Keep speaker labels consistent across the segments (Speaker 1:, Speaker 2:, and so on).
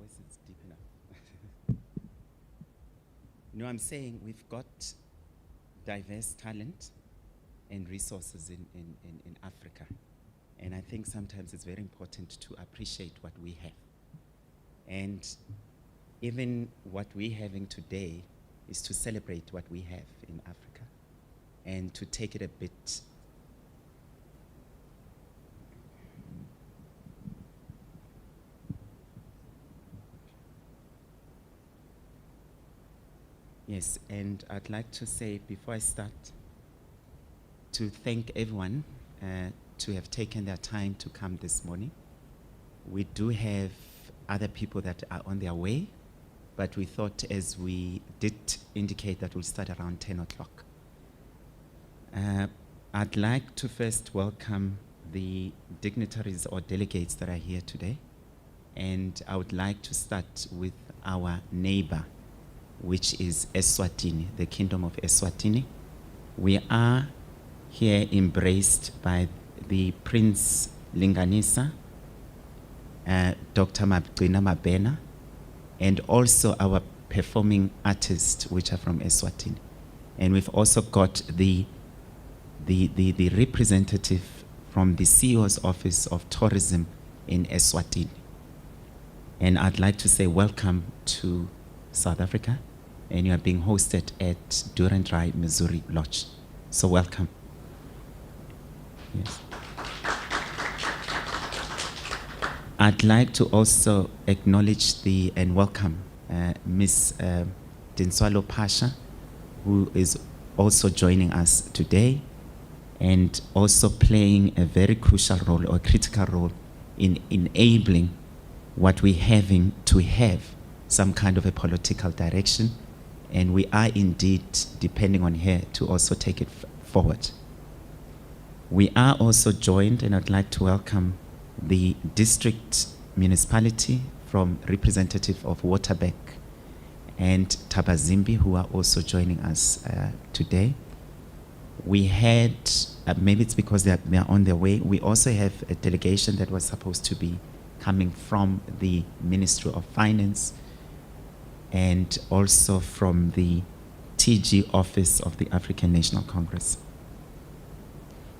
Speaker 1: voice is deep enough. No, I'm saying we've got diverse talent and resources in Africa. And I think sometimes it's very important to appreciate what we have. And even what we're having today is to celebrate what we have in Africa and to take it a bit Yes, and I'd like to say before I start to thank everyone to have taken their time to come this morning. We do have other people that are on their way, but we thought, as we did indicate, that we'll start around 10 o'clock. I'd like to first welcome the dignitaries or delegates that are here today, and I would like to start with our neighbor, which is Eswatini, the Kingdom of Eswatini. We are here embraced by the Prince Linganisa, Dr. Mabqina Mabena, and also our performing artists, which are from Eswatini. And we've also got the representative from the CEO's Office of Tourism in Eswatini. And I'd like to say welcome to South Africa, and you are being hosted at Durandrai, Missouri Lodge. So welcome. Yes. I'd like to also acknowledge and welcome Ms. Dinswalo Pasha, who is also joining us today and also playing a very crucial role or critical role in enabling what we're having to have some kind of a political direction, and we are indeed depending on her to also take it forward. We are also joined, and I'd like to welcome the district municipality from representative of Waterberg and Tabazimbi, who are also joining us today. We had, maybe it's because they are on their way, we also have a delegation that was supposed to be coming from the Ministry of Finance and also from the TG office of the African National Congress.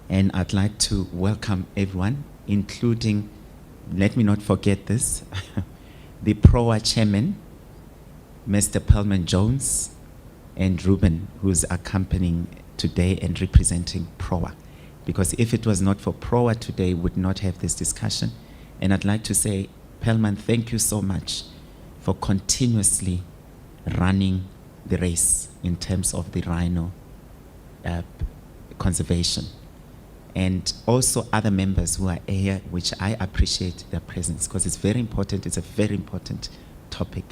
Speaker 1: And I'd like to welcome everyone, including, let me not forget this, the Proa chairman, Mr. Pelman Jones, and Ruben, who's accompanying today and representing Proa. Because if it was not for Proa today, we would not have this discussion. And I'd like to say, Pelman, thank you so much for continuously running the race in terms of the rhino conservation. And also other members who are here, which I appreciate their presence, because it's very important, it's a very important topic.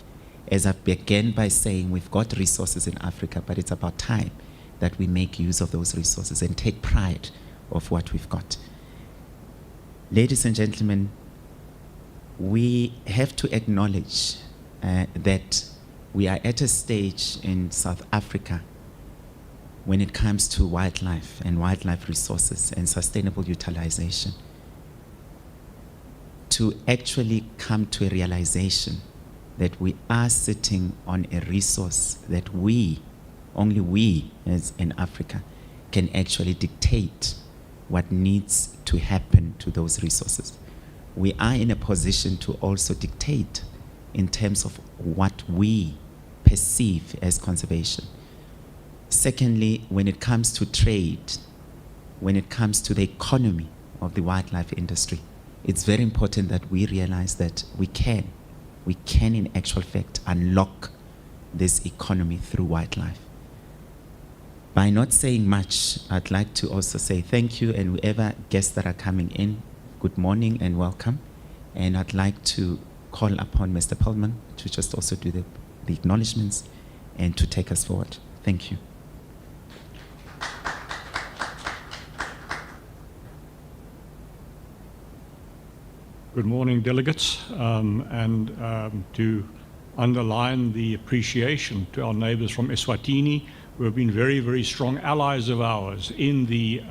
Speaker 1: As I began by saying, we've got resources in Africa, but it's about time that we make use of those resources and take pride of what we've got. Ladies and gentlemen, we have to acknowledge that we are at a stage in South Africa when it comes to wildlife and wildlife resources and sustainable utilization, to actually come to a realization that we are sitting on a resource that only we as in Africa can actually dictate what needs to happen to those resources. We are in a position to also dictate in terms of what we perceive as conservation. Secondly, when it comes to trade, when it comes to the economy of the wildlife industry, it's very important that we realize that we can in actual fact unlock this economy through wildlife. By not saying much, I'd like to also say thank you, and whoever guests that are coming in, good morning and welcome. And I'd like to call upon Mr. Pelman to just also do the acknowledgements and to take us forward. Thank you.
Speaker 2: Good morning, delegates, to underline the appreciation to our neighbors from Eswatini, who have been very, very strong allies of ours in the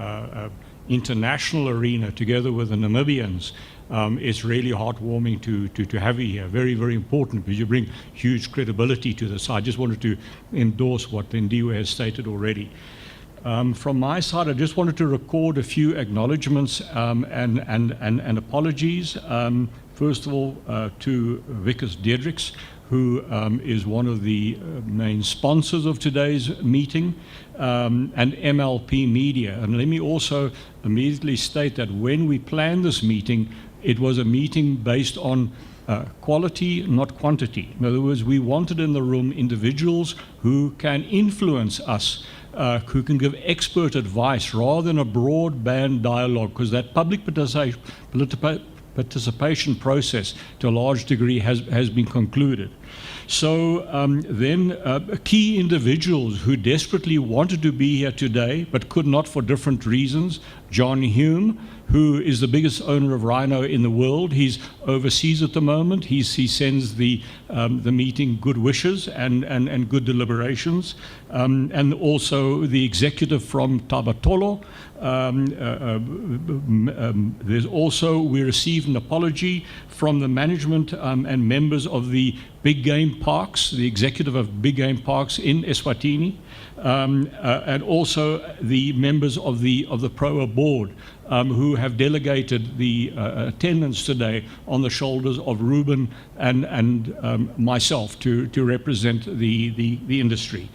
Speaker 2: international arena, together with the Namibians, It's really heartwarming to have you here. Very, very important because you bring huge credibility to this. I just wanted to endorse what Lindiwe has stated already. From my side, I just wanted to record a few acknowledgements and apologies. First of all, to Vickers Diedrichs, who is one of the main sponsors of today's meeting, and MLP Media. And let me also immediately state that when we planned this meeting, it was a meeting based on quality, not quantity. In other words, we wanted in the room individuals who can influence us, who can give expert advice rather than a broadband dialogue, because that public participation process to a large degree has been concluded. So then key individuals who desperately wanted to be here today but could not for different reasons. John Hume, who is the biggest owner of Rhino in the world. He's overseas at the moment. He sends the meeting good wishes and good deliberations. And also the executive from Tabatolo. There's also, we received an apology from the management and members of the Big Game Parks, the executive of Big Game Parks in Eswatini, and also the members of the Proa board, who have delegated the attendance today on the shoulders of Ruben and myself to represent the industry.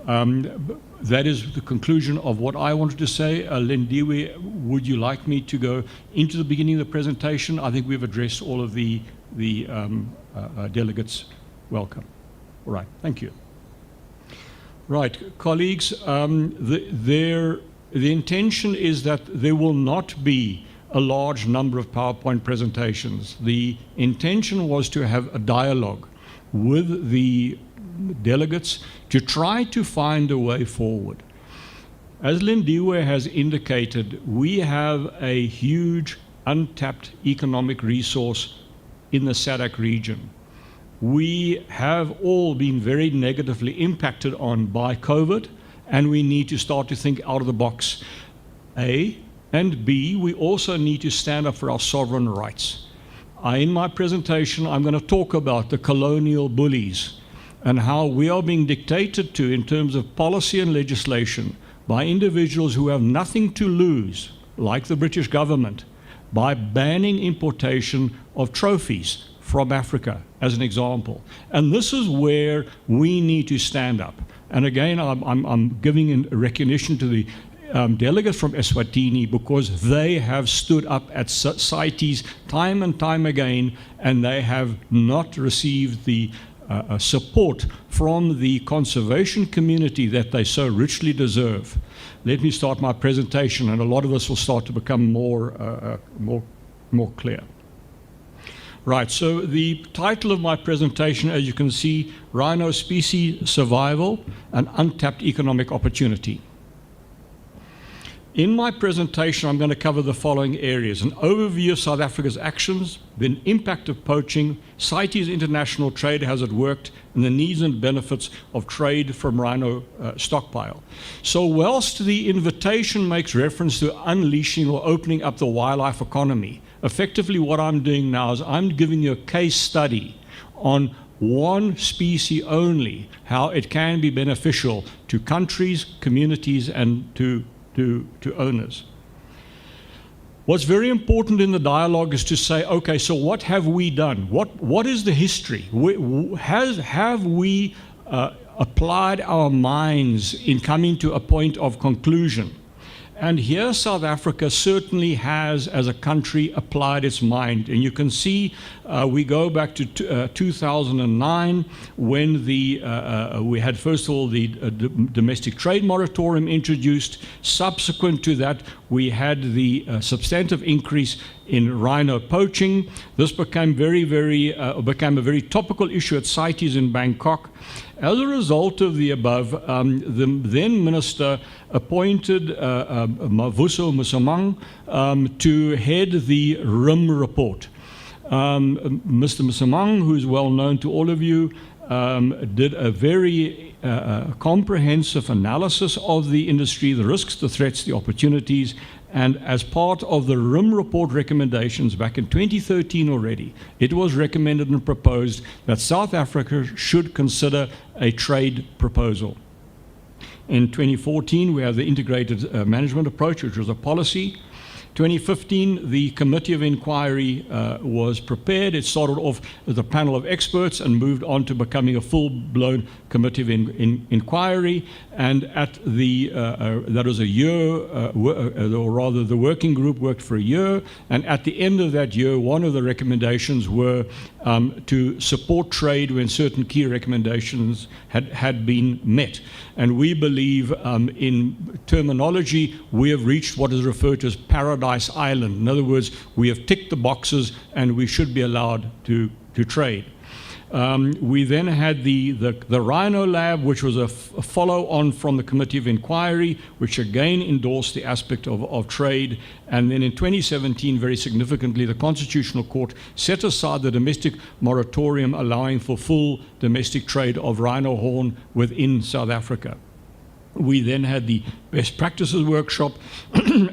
Speaker 2: That is the conclusion of what I wanted to say. Lindiwe, would you like me to go into the beginning of the presentation? I think we've addressed all of the delegates. Welcome. All right, thank you. Right, colleagues, the intention is that there will not be a large number of PowerPoint presentations. The intention was to have a dialogue with the delegates to try to find a way forward. As Lindiwe has indicated, we have a huge untapped economic resource in the SADC region. We have all been very negatively impacted on by COVID, and we need to start to think out of the box. A, and B, we also need to stand up for our sovereign rights. In my presentation, I'm going to talk about the colonial bullies and how we are being dictated to in terms of policy and legislation by individuals who have nothing to lose, like the British government, by banning importation of trophies from Africa, as an example. And this is where we need to stand up. And again, I'm giving in recognition to the delegates from Eswatini, because they have stood up at CITES time and time again, and they have not received the support from the conservation community that they so richly deserve. Let me start my presentation, and a lot of us will start to become more clear. Right, so the title of my presentation, as you can see, Rhino Species Survival, an Untapped Economic Opportunity. In my presentation, I'm going to cover the following areas: an overview of South Africa's actions, the impact of poaching, CITES international trade, has it worked, and the needs and benefits of trade from rhino stockpile. So whilst the invitation makes reference to unleashing or opening up the wildlife economy, effectively what I'm doing now is I'm giving you a case study on one species only, how it can be beneficial to countries, communities, and to owners. What's very important in the dialogue is to say, okay, so what have we done? What is the history? Have we applied our minds in coming to a point of conclusion? And here South Africa certainly has, as a country, applied its mind. And you can see we go back to 2009 when we had, first of all, the domestic trade moratorium introduced. Subsequent to that, we had the substantive increase in rhino poaching. This became became a very topical issue at CITES in Bangkok. As a result of the above, the then minister appointed Mavuso Musamang to head the RIM report. Mr. Musamang, who is well known to all of you, did a very comprehensive analysis of the industry, the risks, the threats, the opportunities, And as part of the RIM report recommendations back in 2013 already, it was recommended and proposed that South Africa should consider a trade proposal. In 2014, we have the integrated management approach, which was a policy. 2015, the committee of inquiry was prepared. It started off as a panel of experts and moved on to becoming a full-blown committee of inquiry. And at the that was a year, or rather, the working group worked for a year. And at the end of that year, one of the recommendations were to support trade when certain key recommendations had been met. And we believe, in terminology, we have reached what is referred to as Paradise Island. In other words, we have ticked the boxes and we should be allowed to trade. We then had the Rhino Lab, which was a follow-on from the Committee of Inquiry, which again endorsed the aspect of trade. And then in 2017, very significantly, the Constitutional Court set aside the domestic moratorium allowing for full domestic trade of rhino horn within South Africa. We then had the best practices workshop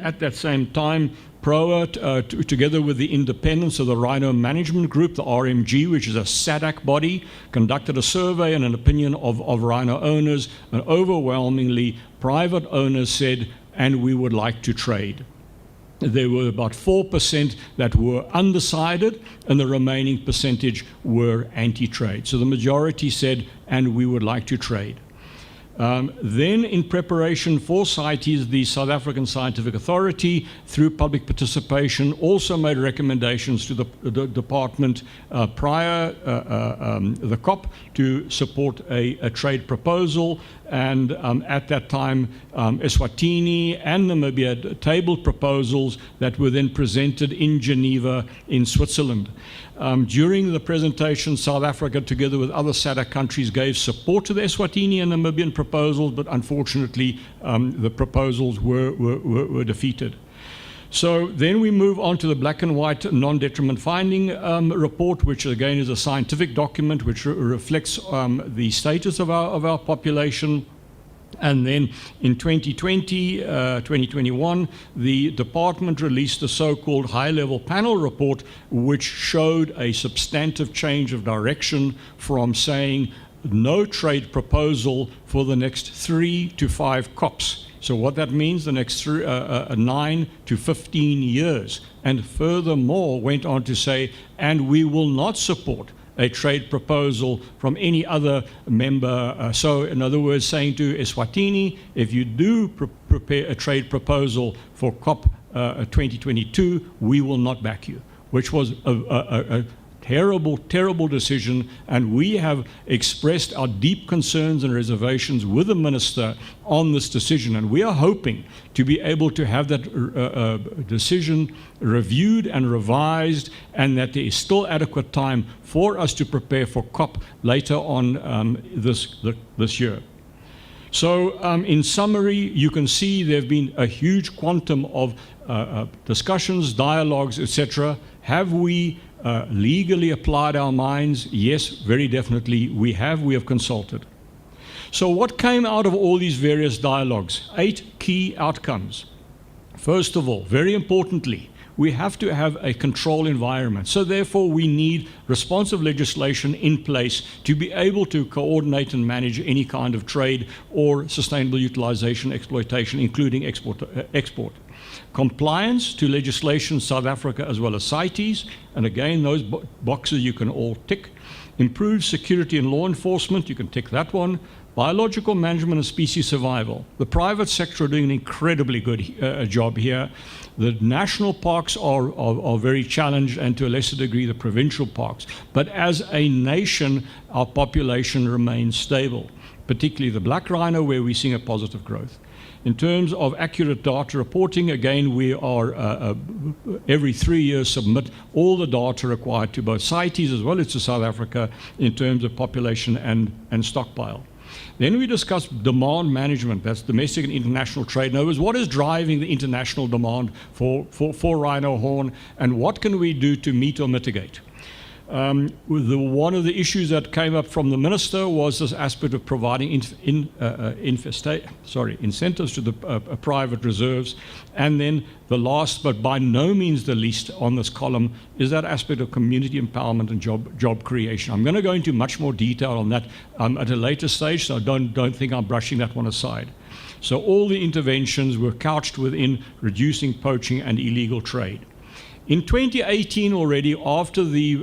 Speaker 2: at that same time. Proa, together with the independents of the Rhino Management Group, the RMG, which is a SADC body, conducted a survey and an opinion of rhino owners, and overwhelmingly private owners said, and we would like to trade. There were about 4% that were undecided, and the remaining percentage were anti-trade. So the majority said, and we would like to trade. Then, in preparation for CITES, the South African Scientific Authority, through public participation, also made recommendations to the department prior the COP to support a trade proposal. And at that time, Eswatini and Namibia tabled proposals that were then presented in Geneva in Switzerland. During the presentation, South Africa, together with other SADC countries, gave support to the Eswatini and Namibian proposals, but unfortunately, the proposals were defeated. So then we move on to the black and white non-detriment finding report, which again is a scientific document which reflects the status of our population. And then in 2021, the department released the so-called high-level panel report, which showed a substantive change of direction from saying no trade proposal for the next 3 to 5 COPs. So what that means, the next 9 to 15 years. And furthermore, went on to say, and we will not support a trade proposal from any other member. So in other words, saying to Eswatini, if you do prepare a trade proposal for COP 2022, we will not back you, which was a terrible, terrible decision, and we have expressed our deep concerns and reservations with the minister on this decision, and we are hoping to be able to have that decision reviewed and revised, and that there is still adequate time for us to prepare for COP later on this year. So in summary, you can see there have been a huge quantum of discussions, dialogues, etc. Have we legally applied our minds? Yes, very definitely we have. We have consulted. So what came out of all these various dialogues? 8 key outcomes. First of all, very importantly, we have to have a control environment. So therefore, we need responsive legislation in place to be able to coordinate and manage any kind of trade or sustainable utilization, exploitation, including export. Compliance to legislation, South Africa as well as CITES, and again, those boxes you can all tick. Improved security and law enforcement, you can tick that one. Biological management and species survival. The private sector are doing an incredibly good job here. The national parks are very challenged, and to a lesser degree the provincial parks. But as a nation, our population remains stable, particularly the black rhino, where we're seeing a positive growth. In terms of accurate data reporting, again, we are every 3 years submit all the data required to both CITES as well as to South Africa in terms of population and stockpile. Then we discussed demand management, that's domestic and international trade. In other words, what is driving the international demand for rhino horn, and what can we do to meet or mitigate? One of the issues that came up from the minister was this aspect of providing incentives to the private reserves. And then the last, but by no means the least on this column, is that aspect of community empowerment and job creation. I'm going to go into much more detail on that at a later stage, so don't think I'm brushing that one aside. So all the interventions were couched within reducing poaching and illegal trade. In 2018 already, after the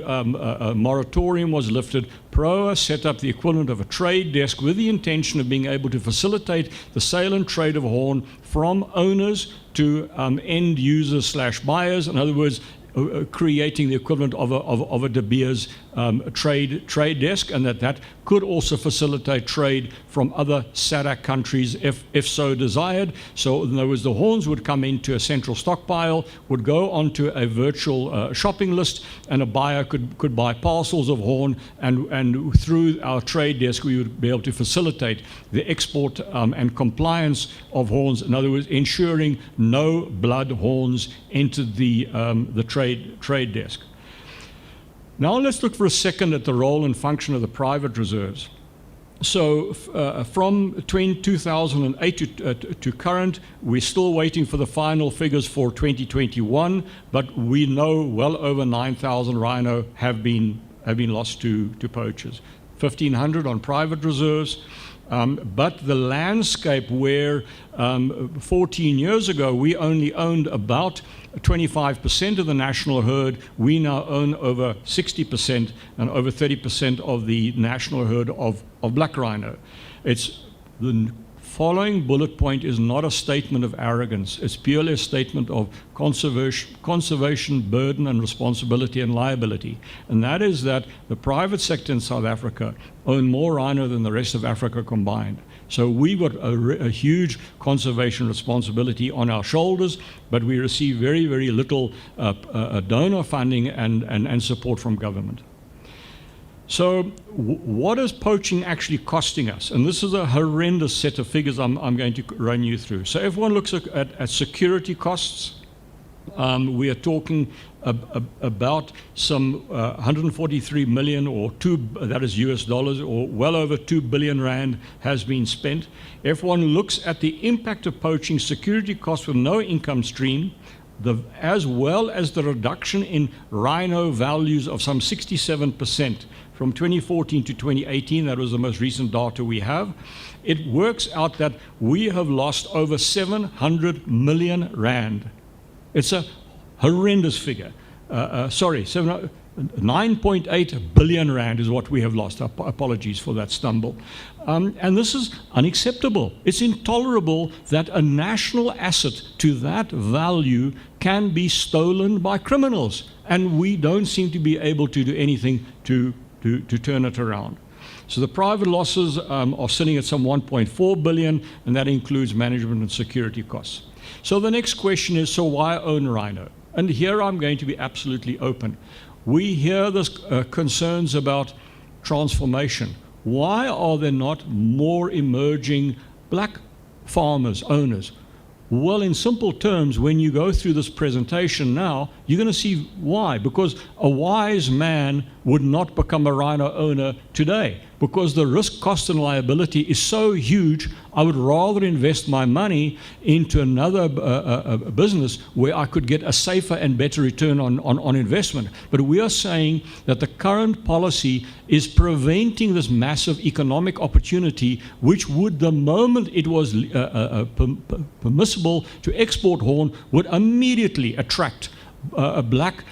Speaker 2: moratorium was lifted, Proa set up the equivalent of a trade desk with the intention of being able to facilitate the sale and trade of horn from owners to end users / buyers. In other words, creating the equivalent of a De Beers trade desk, and that could also facilitate trade from other SADC countries if so desired. So in other words, the horns would come into a central stockpile, would go onto a virtual shopping list, and a buyer could buy parcels of horn, and through our trade desk we would be able to facilitate the export and compliance of horns. In other words, ensuring no blood horns entered the trade desk. Now let's look for a second at the role and function of the private reserves. So from 2008 to current, we're still waiting for the final figures for 2021, but we know well over 9,000 rhino have been lost to poachers. 1,500 on private reserves. But the landscape where 14 years ago we only owned about 25% of the national herd, we now own over 60% and over 30% of the national herd of black rhino. The following bullet point is not a statement of arrogance. It's purely a statement of conservation, burden and responsibility and liability. And that is that the private sector in South Africa own more rhino than the rest of Africa combined. So we've got a huge conservation responsibility on our shoulders, but we receive very, very little donor funding and support from government. So what is poaching actually costing us? And this is a horrendous set of figures I'm going to run you through. So if one looks at security costs, we are talking about some 143 million or that is US dollars, or well over 2 billion rand has been spent. If one looks at the impact of poaching, security costs with no income stream, as well as the reduction in rhino values of some 67%. From 2014 to 2018, that was the most recent data we have, it works out that we have lost over 700 million rand. It's a horrendous figure. 9.8 billion rand is what we have lost. Apologies for that stumble. And this is unacceptable. It's intolerable that a national asset to that value can be stolen by criminals, and we don't seem to be able to do anything to turn it around. So the private losses are sitting at some 1.4 billion, and that includes management and security costs. So the next question is, so why own rhino? And here I'm going to be absolutely open. We hear this concerns about transformation. Why are there not more emerging black farmers, owners? Well, in simple terms, when you go through this presentation now, you're going to see why. Because a wise man would not become a rhino owner today, because the risk, cost, and liability is so huge. I would rather invest my money into another business where I could get a safer and better return on investment. But we are saying that the current policy is preventing this massive economic opportunity, which would, the moment it was permissible to export horn, would immediately attract black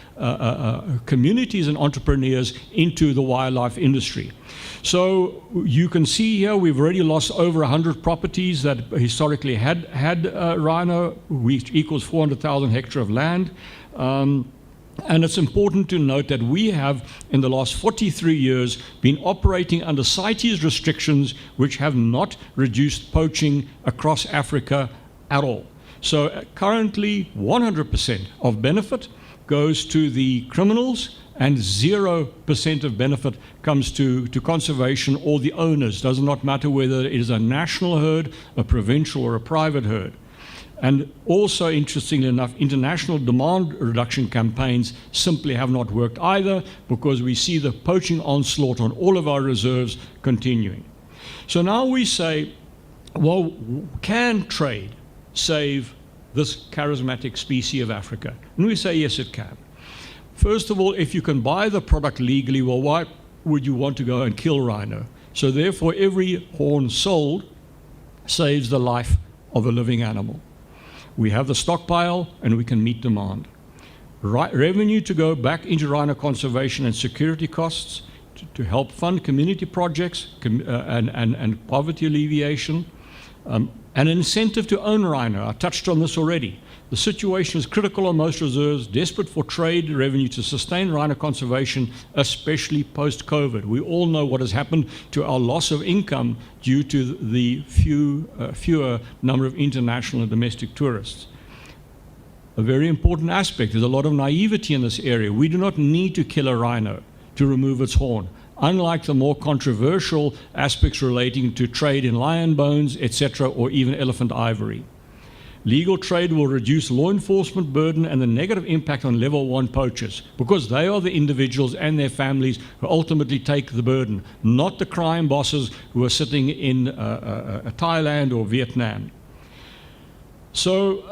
Speaker 2: communities and entrepreneurs into the wildlife industry. So you can see here we've already lost over 100 properties that historically had rhino, which equals 400,000 hectares of land. And it's important to note that we have, in the last 43 years, been operating under CITES restrictions, which have not reduced poaching across Africa at all. So currently 100% of benefit goes to the criminals, and 0% of benefit comes to conservation or the owners. Does not matter whether it is a national herd, a provincial, or a private herd. And also, interestingly enough, international demand reduction campaigns simply have not worked either, because we see the poaching onslaught on all of our reserves continuing. So now we say, well, can trade save this charismatic species of Africa? And we say, yes, it can. First of all, if you can buy the product legally, well, why would you want to go and kill rhino? So therefore, every horn sold saves the life of a living animal. We have the stockpile, and we can meet demand. Revenue to go back into rhino conservation and security costs to help fund community projects and poverty alleviation. An incentive to own rhino. I touched on this already. The situation is critical on most reserves, desperate for trade revenue to sustain rhino conservation, especially post-COVID. We all know what has happened to our loss of income due to the fewer number of international and domestic tourists. A very important aspect, there's a lot of naivety in this area. We do not need to kill a rhino to remove its horn, unlike the more controversial aspects relating to trade in lion bones, etc., or even elephant ivory. Legal trade will reduce law enforcement burden and the negative impact on level 1 poachers, because they are the individuals and their families who ultimately take the burden, not the crime bosses who are sitting in Thailand or Vietnam. So,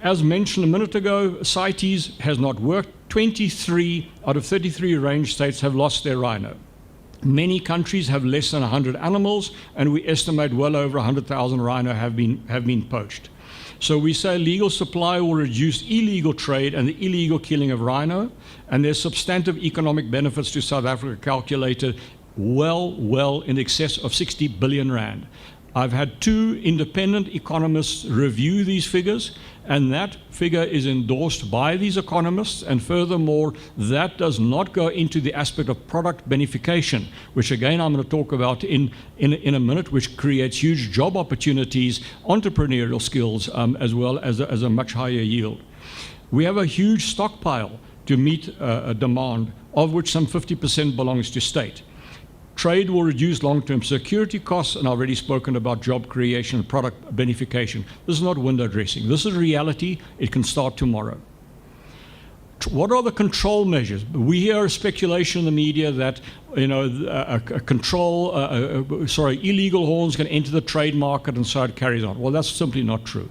Speaker 2: as mentioned a minute ago, CITES has not worked. 23 out of 33 range states have lost their rhino. Many countries have less than 100 animals, and we estimate well over 100,000 rhino have been poached. So we say legal supply will reduce illegal trade and the illegal killing of rhino, and there's substantive economic benefits to South Africa calculated well in excess of 60 billion rand. I've had 2 independent economists review these figures, and that figure is endorsed by these economists, and furthermore, that does not go into the aspect of product benefication, which again I'm going to talk about in a minute, which creates huge job opportunities, entrepreneurial skills, as well as a much higher yield. We have a huge stockpile to meet a demand, of which some 50% belongs to state. Trade will reduce long-term security costs, and I've already spoken about job creation and product benefication. This is not window dressing. This is reality. It can start tomorrow. What are the control measures? We hear speculation in the media that illegal horns can enter the trade market, and so it carries on. Well, that's simply not true.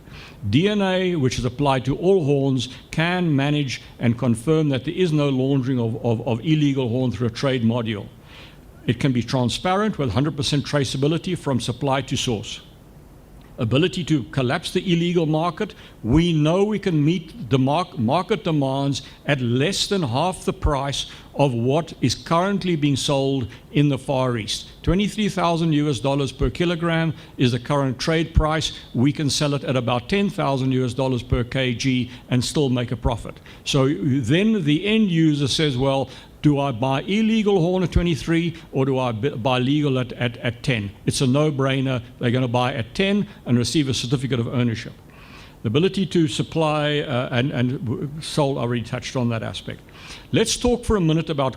Speaker 2: DNA, which is applied to all horns, can manage and confirm that there is no laundering of illegal horn through a trade module. It can be transparent with 100% traceability from supply to source. Ability to collapse the illegal market. We know we can meet the market demands at less than half the price of what is currently being sold in the Far East. $23,000 per kilogram is the current trade price. We can sell it at about $10,000 per kg and still make a profit. So then the end user says, well, do I buy illegal horn at 23 or do I buy legal at 10? It's a no-brainer. They're going to buy at 10 and receive a certificate of ownership. The ability to supply and sold, I already touched on that aspect. Let's talk for a minute about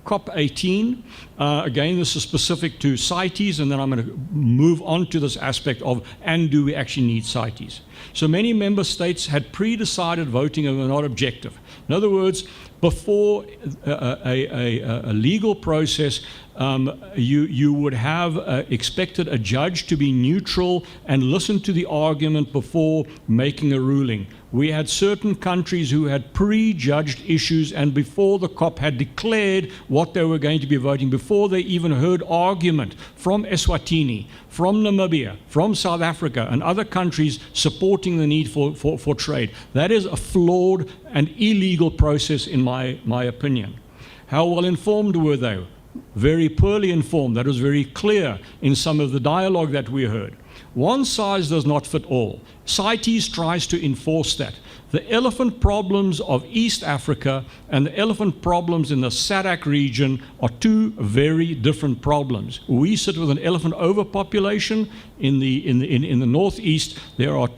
Speaker 2: COP18. Again, this is specific to CITES, and then I'm going to move on to this aspect of, and do we actually need CITES? So many member states had pre-decided voting and were not objective. In other words, before a legal process, you would have expected a judge to be neutral and listen to the argument before making a ruling. We had certain countries who had prejudged issues, and before the COP had declared what they were going to be voting, before they even heard argument from Eswatini, from Namibia, from South Africa, and other countries supporting the need for trade. That is a flawed and illegal process, in my opinion. How well informed were they? Very poorly informed. That was very clear in some of the dialogue that we heard. One size does not fit all. CITES tries to enforce that. The elephant problems of East Africa and the elephant problems in the SADC region are 2 very different problems. We sit with an elephant overpopulation in the northeast. There are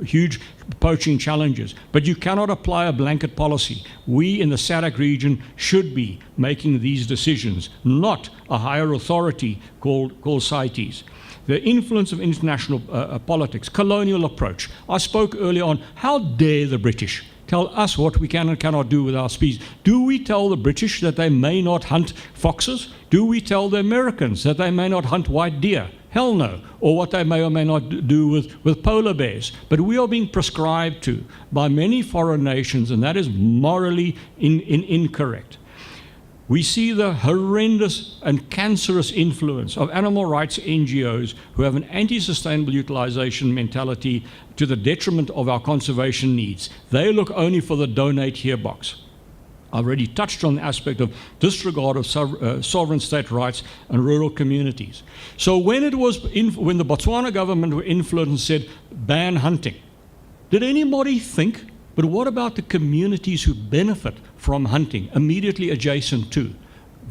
Speaker 2: huge poaching challenges, but you cannot apply a blanket policy. We in the SADC region should be making these decisions, not a higher authority called CITES. the influence of international politics, colonial approach. I spoke earlier on, how dare the British tell us what we can and cannot do with our species? Do we tell the British that they may not hunt foxes? Do we tell the Americans that they may not hunt white deer? Hell no. Or what they may or may not do with polar bears. But we are being prescribed to by many foreign nations, and that is morally incorrect. We see the horrendous and cancerous influence of animal rights NGOs who have an anti-sustainable utilization mentality to the detriment of our conservation needs. They look only for the donate here box. I've already touched on the aspect of disregard of sovereign state rights and rural communities. So when the Botswana government were influenced and said, ban hunting, did anybody think, but what about the communities who benefit from hunting immediately adjacent to?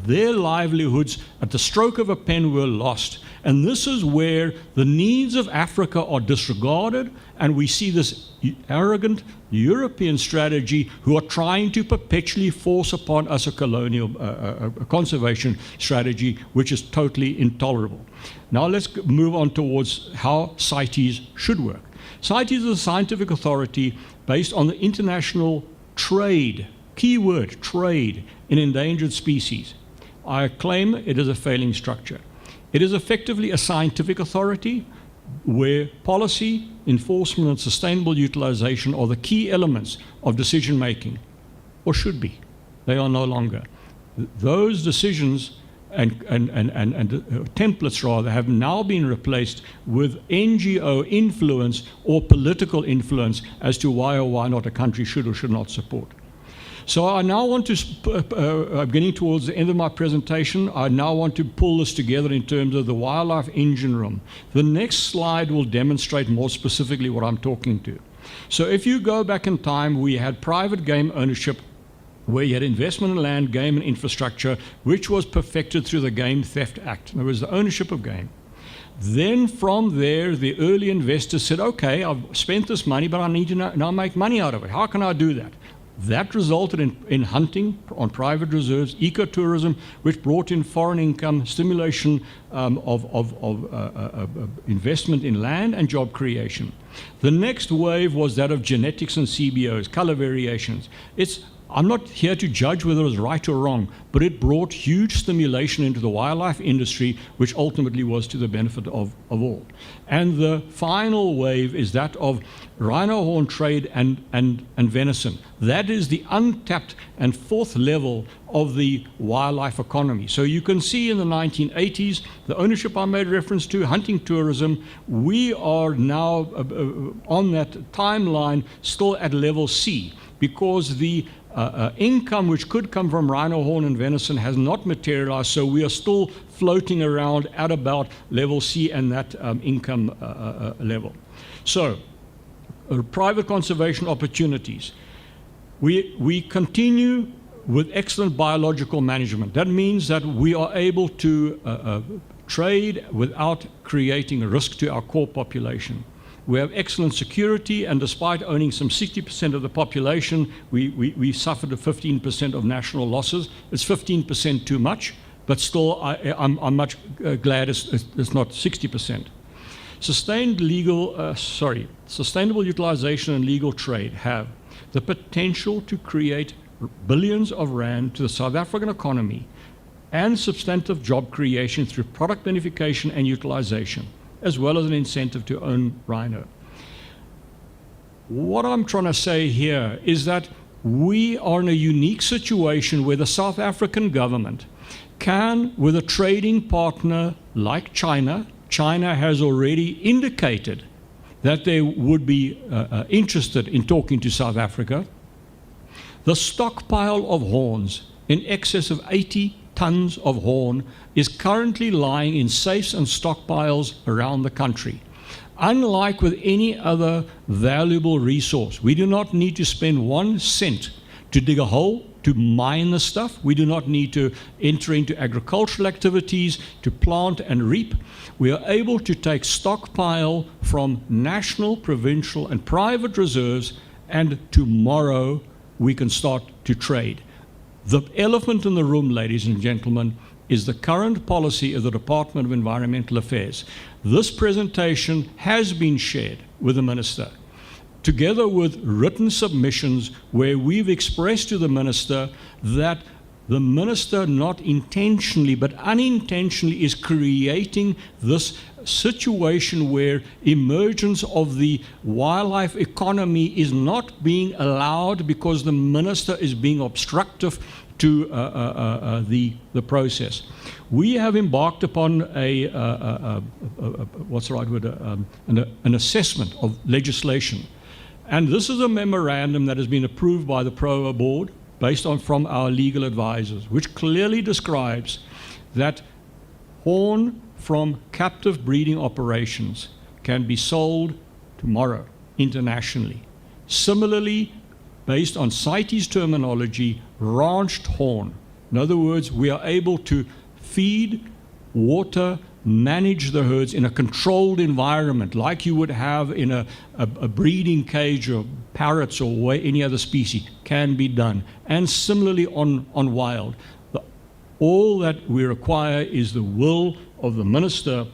Speaker 2: Their livelihoods at the stroke of a pen were lost. And this is where the needs of Africa are disregarded, and we see this arrogant European strategy who are trying to perpetually force upon us a colonial conservation strategy, which is totally intolerable. Now let's move on towards how CITES should work. CITES is a scientific authority based on the international trade, keyword trade, in endangered species. I claim it is a failing structure. It is effectively a scientific authority where policy, enforcement, and sustainable utilization are the key elements of decision making, or should be. They are no longer. Those decisions and templates rather have now been replaced with NGO influence or political influence as to why or why not a country should or should not support. So I now want to, I'm getting towards the end of my presentation, I now want to pull this together in terms of the wildlife engine room. The next slide will demonstrate more specifically what I'm talking to. So if you go back in time, we had private game ownership where you had investment in land, game and infrastructure, which was perfected through the Game Theft Act. There was the ownership of game. Then from there, the early investors said, okay, I've spent this money, but I need to now make money out of it. How can I do that? That resulted in hunting on private reserves, ecotourism, which brought in foreign income, stimulation of investment in land and job creation. The next wave was that of genetics and CBOs, color variations. I'm not here to judge whether it was right or wrong, but it brought huge stimulation into the wildlife industry, which ultimately was to the benefit of all. And the final wave is that of rhino horn trade and venison. That is the untapped and fourth level of the wildlife economy. So you can see in the 1980s, the ownership I made reference to, hunting tourism, we are now on that timeline still at level C, because the income which could come from rhino horn and venison has not materialized, so we are still floating around at about level C and that income level. So, private conservation opportunities. We continue with excellent biological management. That means that we are able to trade without creating a risk to our core population. We have excellent security, and despite owning some 60% of the population, we suffered a 15% of national losses. It's 15% too much, but still I'm much glad it's not 60%. Sustainable utilization and legal trade have the potential to create billions of rand to the South African economy and substantive job creation through product benefication and utilization, as well as an incentive to own rhino. What I'm trying to say here is that we are in a unique situation where the South African government can, with a trading partner like China has already indicated that they would be interested in talking to South Africa. The stockpile of horns, in excess of 80 tons of horn, is currently lying in safes and stockpiles around the country. Unlike with any other valuable resource, we do not need to spend 1 cent to dig a hole, to mine the stuff. We do not need to enter into agricultural activities, to plant and reap. We are able to take stockpile from national, provincial, and private reserves, and tomorrow we can start to trade. The elephant in the room, ladies and gentlemen, is the current policy of the Department of Environmental Affairs. This presentation has been shared with the Minister, together with written submissions where we've expressed to the Minister that the Minister, not intentionally but unintentionally, is creating this situation where emergence of the wildlife economy is not being allowed because the Minister is being obstructive to the process. We have embarked upon what's the right word, an assessment of legislation. And this is a memorandum that has been approved by the Proa board based on from our legal advisors, which clearly describes that horn from captive breeding operations can be sold tomorrow internationally. Similarly, based on CITES terminology, ranched horn. In other words, we are able to feed, water, manage the herds in a controlled environment like you would have in a breeding cage or parrots or any other species, can be done. And similarly on wild. All that we require is the will of the Minister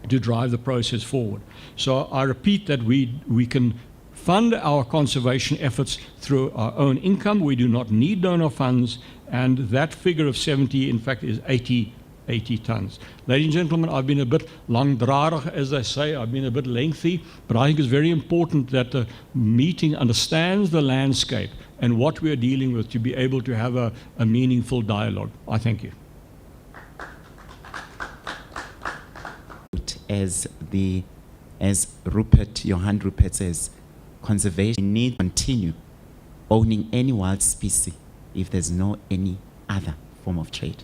Speaker 2: to drive the process forward. So I repeat that we can fund our conservation efforts through our own income. We do not need donor funds, and that figure of 70, in fact, is 80 tons. Ladies and gentlemen, I've been a bit langdradig, as they say. I've been a bit lengthy, but I think it's very important that the meeting understands the landscape and what we're dealing with to be able to have a meaningful dialogue. I thank you.
Speaker 1: As Johann Rupert says, conservation need to continue owning any wild species if there's no any other form of trade.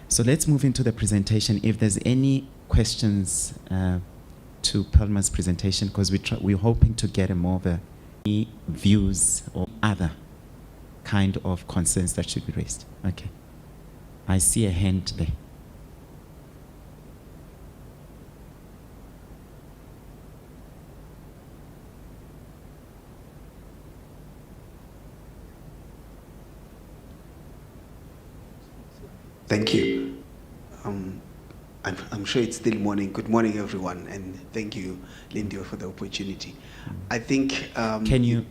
Speaker 1: So let's move into the presentation. If there's any questions to Pelma's presentation, because we're hoping to get more of any views or other kind of concerns that should be raised. Okay. I see a hand there.
Speaker 3: Thank you. I'm sure it's still morning. Good morning, everyone, and thank you, Lindy, for the opportunity. I think...
Speaker 1: can you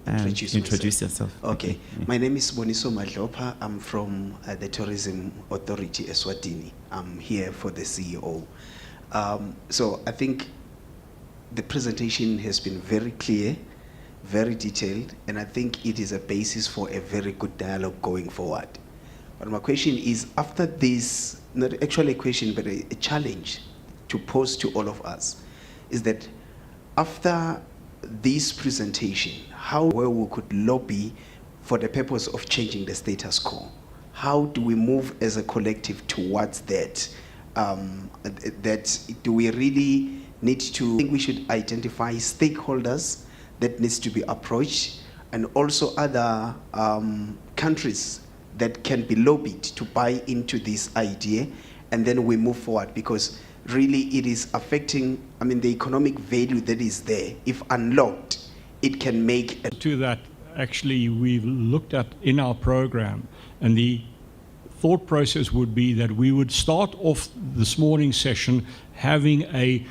Speaker 1: introduce yourself?
Speaker 3: Okay. Yeah. My name is Boniso Madlopa. I'm from the Tourism Authority, Eswatini. I'm here for the CEO. So I think the presentation has been very clear, very detailed, and I think it is a basis for a very good dialogue going forward. But my question is, after this, not actually a question, but a challenge to pose to all of us, is that after this presentation, where we could lobby for the purpose of changing the status quo? How do we move as a collective towards that? Do we really need to, I think we should identify stakeholders that needs to be approached, and also other countries that can be lobbied to buy into this idea, and then we move forward, because really it is affecting, the economic value that is there. If unlocked, it can make...
Speaker 2: To that, actually, we've looked at in our program, and the thought process would be that we would start off this morning's session having a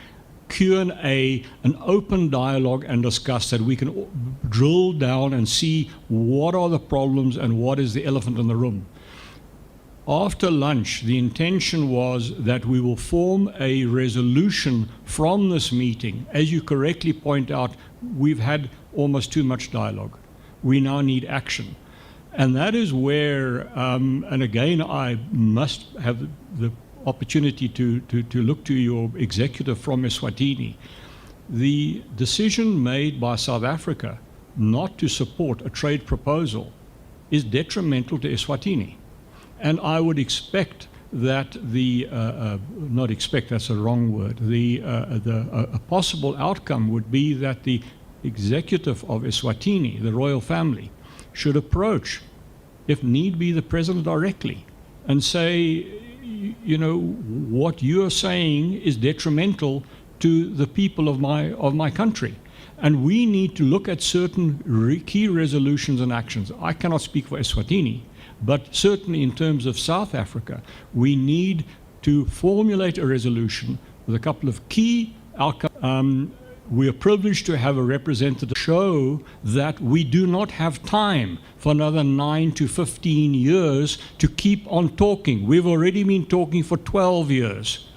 Speaker 2: Q&A, an open dialogue, and discuss that we can drill down and see what are the problems and what is the elephant in the room. After lunch, the intention was that we will form a resolution from this meeting. As you correctly point out, we've had almost too much dialogue. We now need action. And that is where, and again, I must have the opportunity to look to your executive from Eswatini. The decision made by South Africa not to support a trade proposal is detrimental to Eswatini. And I would expect that not expect, that's a wrong word, a possible outcome would be that the executive of Eswatini, the royal family, should approach, if need be, the president directly and say, what you're saying is detrimental to the people of my country. And we need to look at certain key resolutions and actions. I cannot speak for Eswatini, But certainly in terms of South Africa, we need to formulate a resolution with a couple of key outcomes. We are privileged to have a representative show that we do not have time for another 9 to 15 years to keep on talking. We've already been talking for 12 years.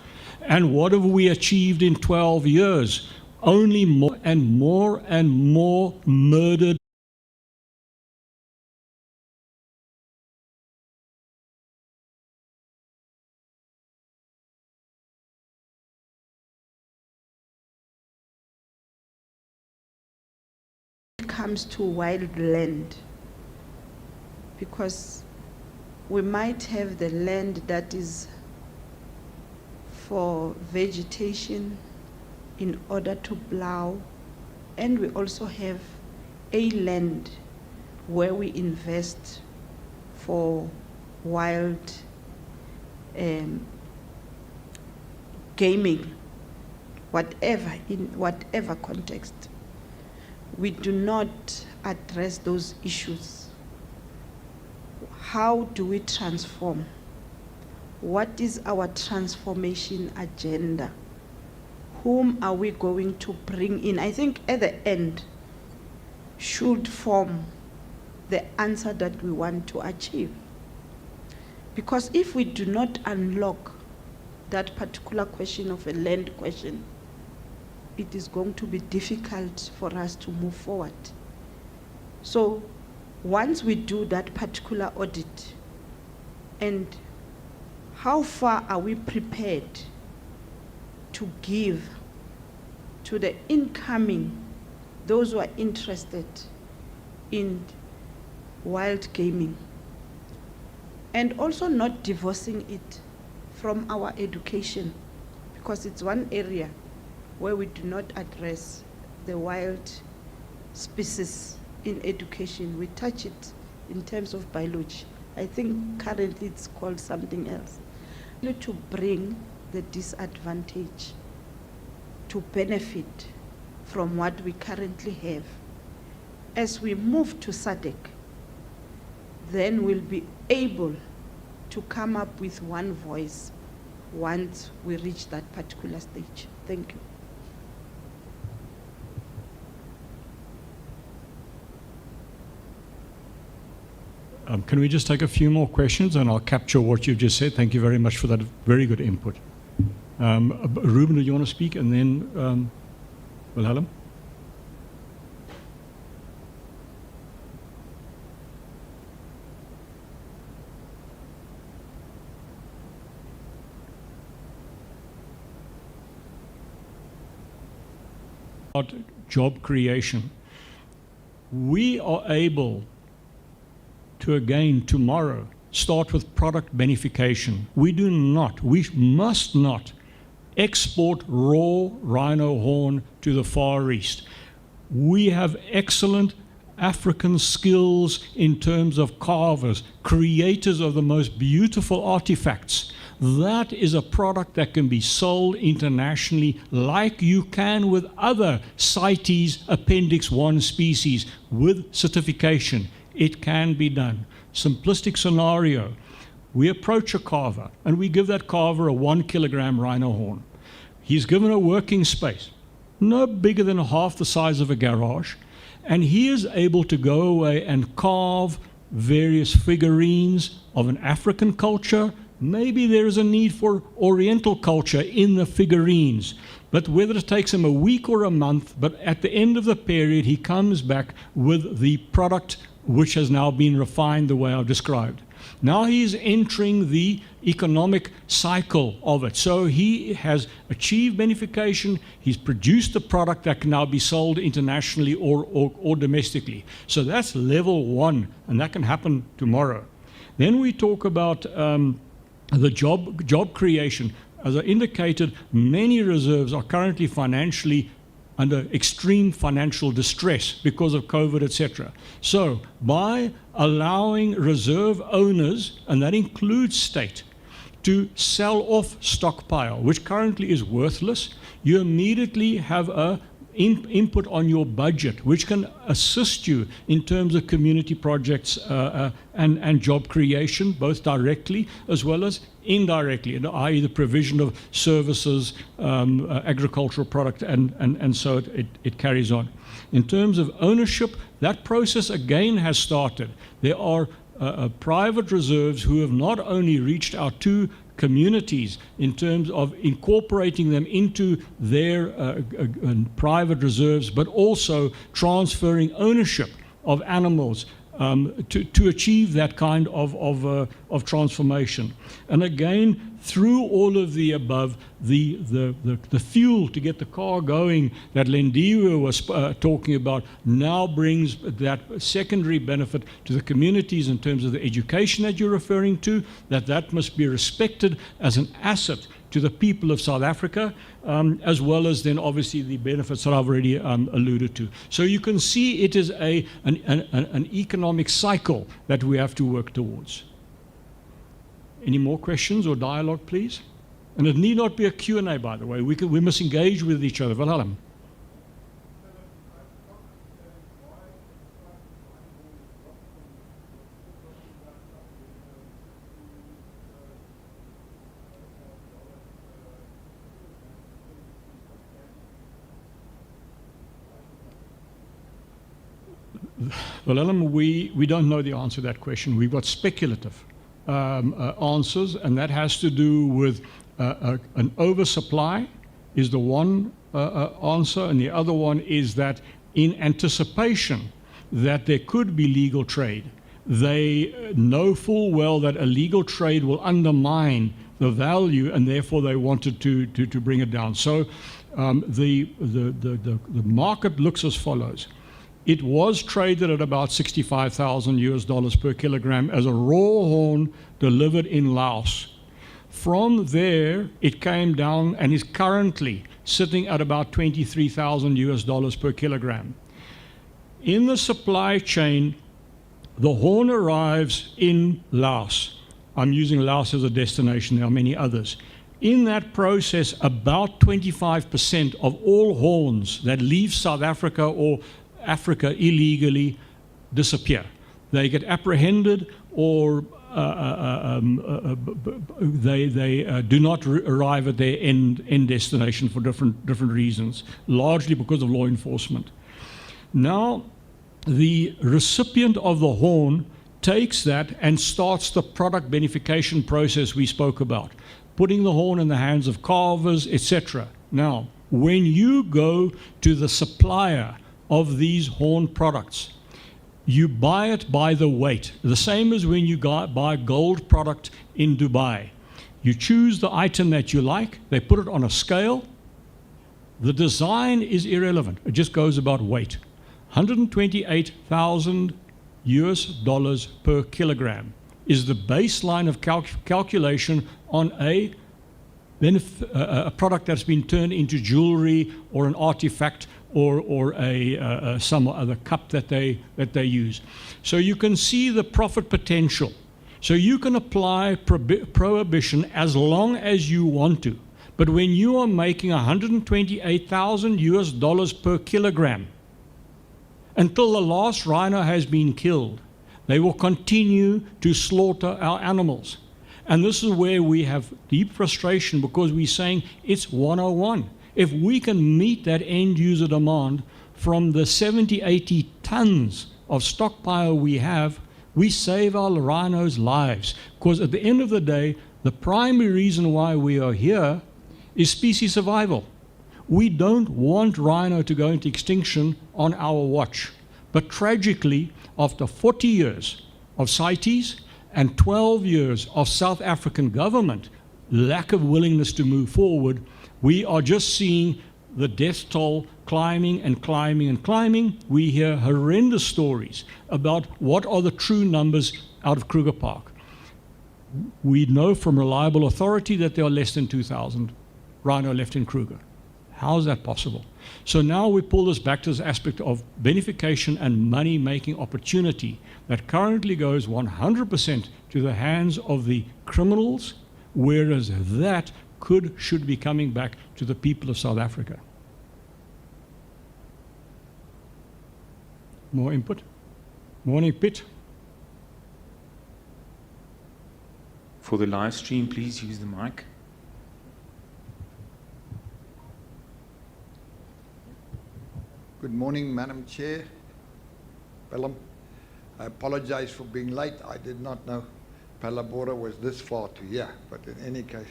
Speaker 2: And what have we achieved in 12 years? Only more and more and more murdered.
Speaker 4: Comes to wild land, because we might have the land that is for vegetation in order to plow, and we also have a land where we invest for wild gaming, in whatever context. We do not address those issues. How do we transform? What is our transformation agenda? Whom are we going to bring in? I think at the end should form the answer that we want to achieve. Because if we do not unlock that particular question of a land question, it is going to be difficult for us to move forward. So once we do that particular audit, and how far are we prepared to give to the incoming, those who are interested in wild gaming, and also not divorcing it from our education, because it's one area where we do not address the wild species in education. We touch it in terms of biology. I think currently it's called something else. To bring the disadvantage to benefit from what we currently have. As we move to SADC, then we'll be able to come up with one voice once we reach that particular stage. Thank you.
Speaker 2: Can we just take a few more questions, and I'll capture what you've just said. Thank you very much for that very good input. Ruben, do you want to speak? And then Wilhelm? About job creation. We are able to again tomorrow start with product benefication. We must not export raw rhino horn to the Far East. We have excellent African skills in terms of carvers, creators of the most beautiful artifacts. That is a product that can be sold internationally like you can with other CITES Appendix 1 species with certification. It can be done. Simplistic scenario. We approach a carver and we give that carver a 1 kilogram rhino horn. He's given a working space, no bigger than half the size of a garage, and he is able to go away and carve various figurines of an African culture. Maybe there is a need for Oriental culture in the figurines, but whether it takes him a week or a month, but at the end of the period, he comes back with the product which has now been refined the way I've described. Now he's entering the economic cycle of it. So he has achieved benefication, he's produced a product that can now be sold internationally or domestically. So that's level one, and that can happen tomorrow. Then we talk about the job creation. As I indicated, many reserves are currently financially under extreme financial distress because of COVID, etc. So by allowing reserve owners, and that includes state, to sell off stockpile, which currently is worthless, you immediately have a input on your budget, which can assist you in terms of community projects and job creation, both directly as well as indirectly, i.e. the provision of services, agricultural product, and so it carries on. In terms of ownership, that process again has started. There are private reserves who have not only reached out to communities in terms of incorporating them into their private reserves, but also transferring ownership of animals to achieve that kind of transformation. And again, through all of the above, the fuel to get the car going that Lendiwe was talking about now brings that secondary benefit to the communities in terms of the education that you're referring to, that must be respected as an asset to the people of South Africa, as well as then obviously the benefits that I've already alluded to. So you can see it is an economic cycle that we have to work towards. Any more questions or dialogue, please? And it need not be a Q&A, by the way. We must engage with each other. Wilhelm. Wilhelm, we don't know the answer to that question. We've got speculative answers, and that has to do with an oversupply is the one answer, and the other one is that in anticipation that there could be legal trade, they know full well that illegal trade will undermine the value, and therefore they wanted to bring it down. So the market looks as follows. It was traded at about $65,000 per kilogram as a raw horn delivered in Laos. From there, it came down and is currently sitting at about $23,000 per kilogram. In the supply chain, the horn arrives in Laos. I'm using Laos as a destination, there are many others. In that process, about 25% of all horns that leave South Africa or Africa illegally disappear. They get apprehended, or they do not arrive at their end destination for different reasons, largely because of law enforcement. Now, the recipient of the horn takes that and starts the product beneficiation process we spoke about, putting the horn in the hands of carvers, etc. Now, when you go to the supplier of these horn products, you buy it by the weight, the same as when you buy gold product in Dubai. You choose the item that you like, they put it on a scale. The design is irrelevant, it just goes about weight. $128,000 per kilogram is the baseline of calculation on a product that's been turned into jewelry or an artifact or some other cup that they use. So you can see the profit potential. So you can apply prohibition as long as you want to. But when you are making $128,000 per kilogram, until the last rhino has been killed, they will continue to slaughter our animals. And this is where we have deep frustration, because we're saying it's 101. If we can meet that end user demand from the 70, 80 tons of stockpile we have, we save our rhinos' lives. Because at the end of the day, the primary reason why we are here is species survival. We don't want rhino to go into extinction on our watch. But tragically, after 40 years of CITES and 12 years of South African government lack of willingness to move forward, we are just seeing the death toll climbing and climbing and climbing. We hear horrendous stories about what are the true numbers out of Kruger Park. We know from reliable authority that there are less than 2,000 rhino left in Kruger. How is that possible? So now we pull this back to this aspect of beneficiation and money-making opportunity that currently goes 100% to the hands of the criminals, whereas that should be coming back to the people of South Africa. More input? Morning, Pitt.
Speaker 5: For the live stream, please use the mic.
Speaker 6: Good morning, Madam Chair. Pelham, I apologize for being late. I did not know Palabora was this far to here, but in any case,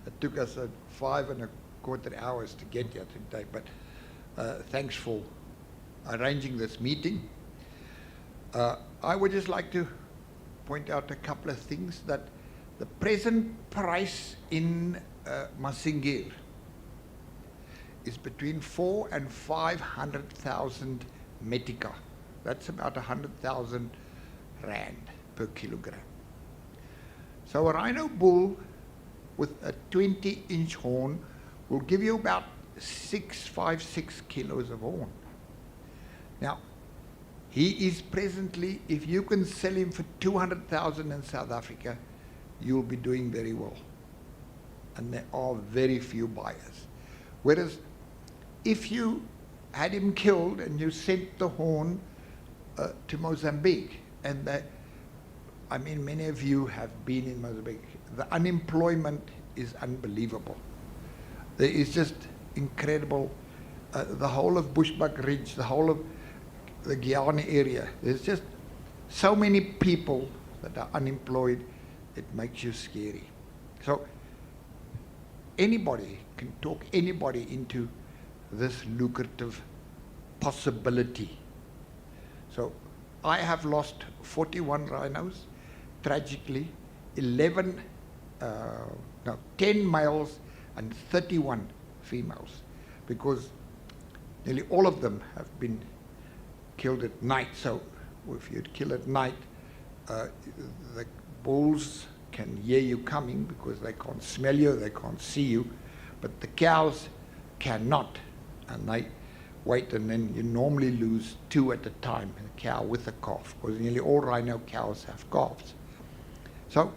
Speaker 6: it took us 5.25 hours to get here today, but thanks for arranging this meeting. I would just like to point out a couple of things, that the present price in Masingir is between 4 and 500,000 metica. That's about 100,000 rand per kilogram. So a rhino bull with a 20-inch horn will give you about 6 kilos of horn. Now, he is presently, if you can sell him for 200,000 in South Africa, you'll be doing very well. And there are very few buyers. Whereas if you had him killed and you sent the horn to Mozambique, and I mean, many of you have been in Mozambique, the unemployment is unbelievable. There is just incredible, the whole of Bushbuck Ridge, the whole of the Guyana area, there's just so many people that are unemployed, it makes you scary. So anybody can talk anybody into this lucrative possibility. So I have lost 41 rhinos, tragically, 10 males and 31 females, because nearly all of them have been killed at night. So if you'd kill at night, the bulls can hear you coming because they can't smell you, they can't see you, but the cows cannot, and they wait, and then you normally lose 2 at a time, a cow with a calf, because nearly all rhino cows have calves. So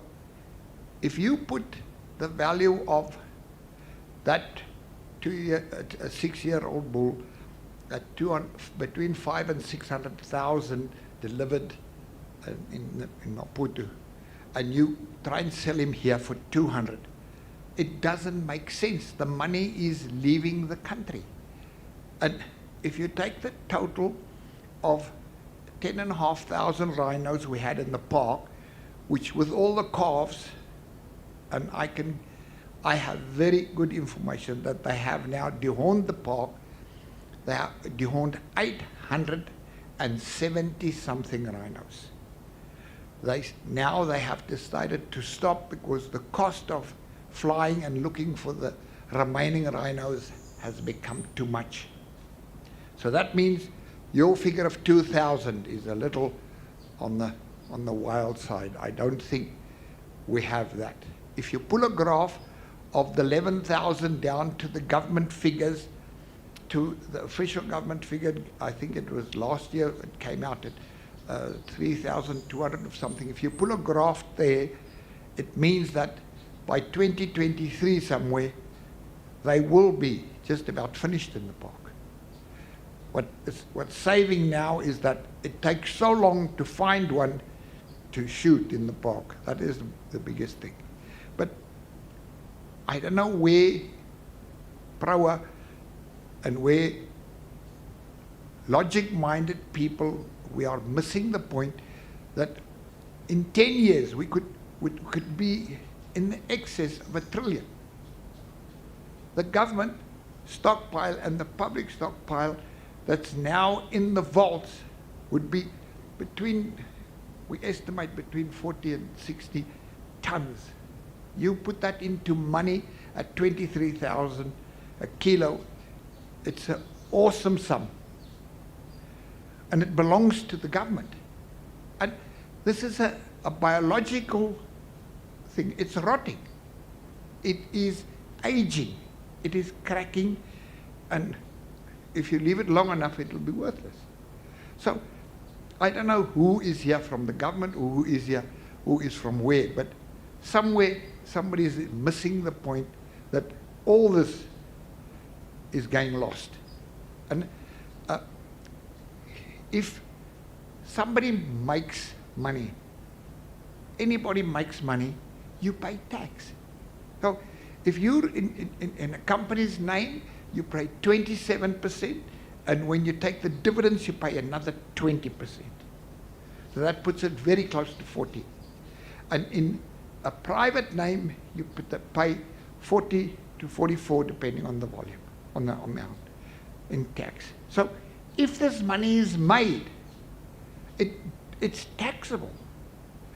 Speaker 6: if you put the value of that 6-year-old bull at between 500,000 and 600,000 delivered in Maputo, and you try and sell him here for 200, it doesn't make sense. The money is leaving the country. And if you take the total of 10,500 rhinos we had in the park, which with all the calves, and I have very good information that they have now dehorned the park. They have dehorned 870 something rhinos. Now they have decided to stop because the cost of flying and looking for the remaining rhinos has become too much. So that means your figure of 2,000 is a little on the wild side. I don't think we have that. If you pull a graph of the 11,000 down to the government figures, to the official government figure, I think it was last year, it came out at 3,200 or something. If you pull a graph there, it means that by 2023 somewhere, they will be just about finished in the park. What's saving now is that it takes so long to find one to shoot in the park. That is the biggest thing. But I don't know where Proa and where logic-minded people, we are missing the point that in 10 years we could be in the excess of $1 trillion. The government stockpile and the public stockpile that's now in the vaults would be we estimate between 40 and 60 tons. You put that into money at 23,000 a kilo, it's an awesome sum. And it belongs to the government. And this is a biological thing. It's rotting. It is aging. It is cracking. And if you leave it long enough, it will be worthless. So I don't know who is here from the government or who is here, who is from where, but somewhere somebody is missing the point that all this is getting lost. And if somebody makes money, anybody makes money, you pay tax. So if you're in a company's name, you pay 27%, and when you take the dividends, you pay another 20%. So that puts it very close to 40. And in a private name, you pay 40 to 44, depending on the volume, on the amount in tax. So if this money is made, it's taxable,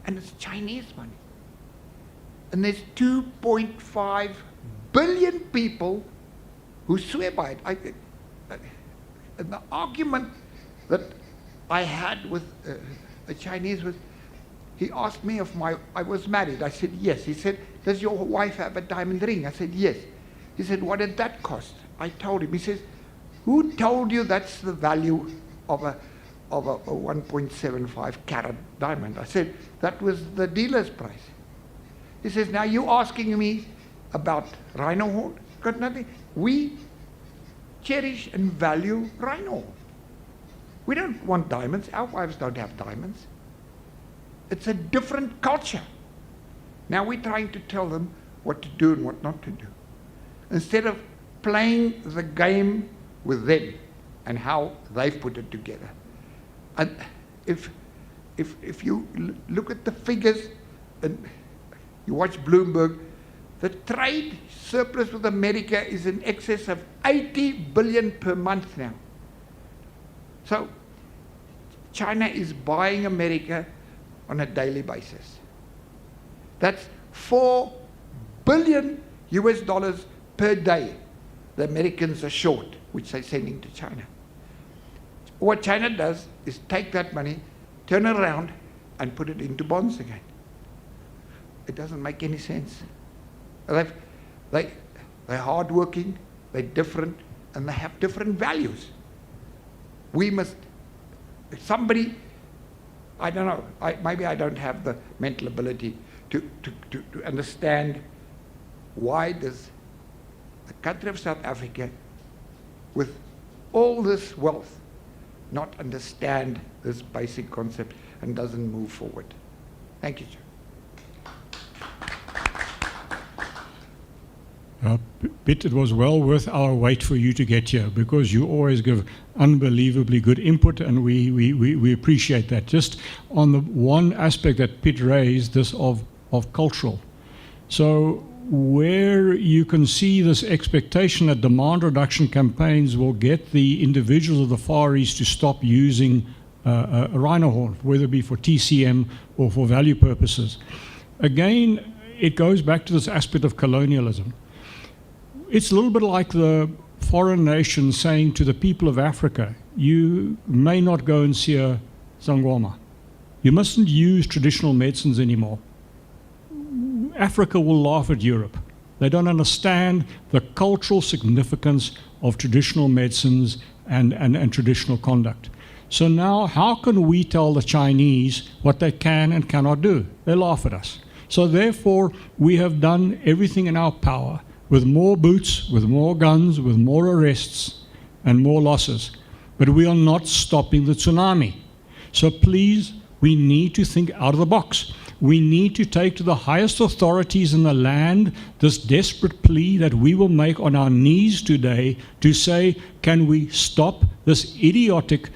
Speaker 6: and it's Chinese money. And there's 2.5 billion people who swear by it. And the argument that I had with a Chinese was, he asked me if I was married. I said, yes. He said, does your wife have a diamond ring? I said, yes. He said, what did that cost? I told him. He says, who told you that's the value of a 1.75 carat diamond? I said, that was the dealer's price. He says, now you asking me about rhino horn? Got nothing. We cherish and value rhino horn. We don't want diamonds. Our wives don't have diamonds. It's a different culture. Now we're trying to tell them what to do and what not to do, instead of playing the game with them and how they've put it together. And if you look at the figures and you watch Bloomberg, the trade surplus with America is in excess of 80 billion per month now. So China is buying America on a daily basis. That's $4 billion US per day the Americans are short, which they're sending to China. What China does is take that money, turn it around, and put it into bonds again. It doesn't make any sense. They're hardworking, they're different, and they have different values. We must, somebody, I don't know, maybe I don't have the mental ability to understand why does the country of South Africa, with all this wealth, not understand this basic concept and doesn't move forward. Thank you, Chair.
Speaker 2: Piet, it was well worth our wait for you to get here, because you always give unbelievably good input, and we appreciate that. Just on the one aspect that Piet raised, this of cultural. So where you can see this expectation that demand reduction campaigns will get the individuals of the Far East to stop using a rhino horn, whether it be for TCM or for value purposes. Again, it goes back to this aspect of colonialism. It's a little bit like the foreign nation saying to the people of Africa, you may not go and see a Sangoma. You mustn't use traditional medicines anymore. Africa will laugh at Europe. They don't understand the cultural significance of traditional medicines and traditional conduct. So now, how can we tell the Chinese what they can and cannot do? They laugh at us. So therefore, we have done everything in our power, with more boots, with more guns, with more arrests, and more losses. But we are not stopping the tsunami. So please, we need to think out of the box. We need to take to the highest authorities in the land this desperate plea that we will make on our knees today to say, can we stop this idiotic,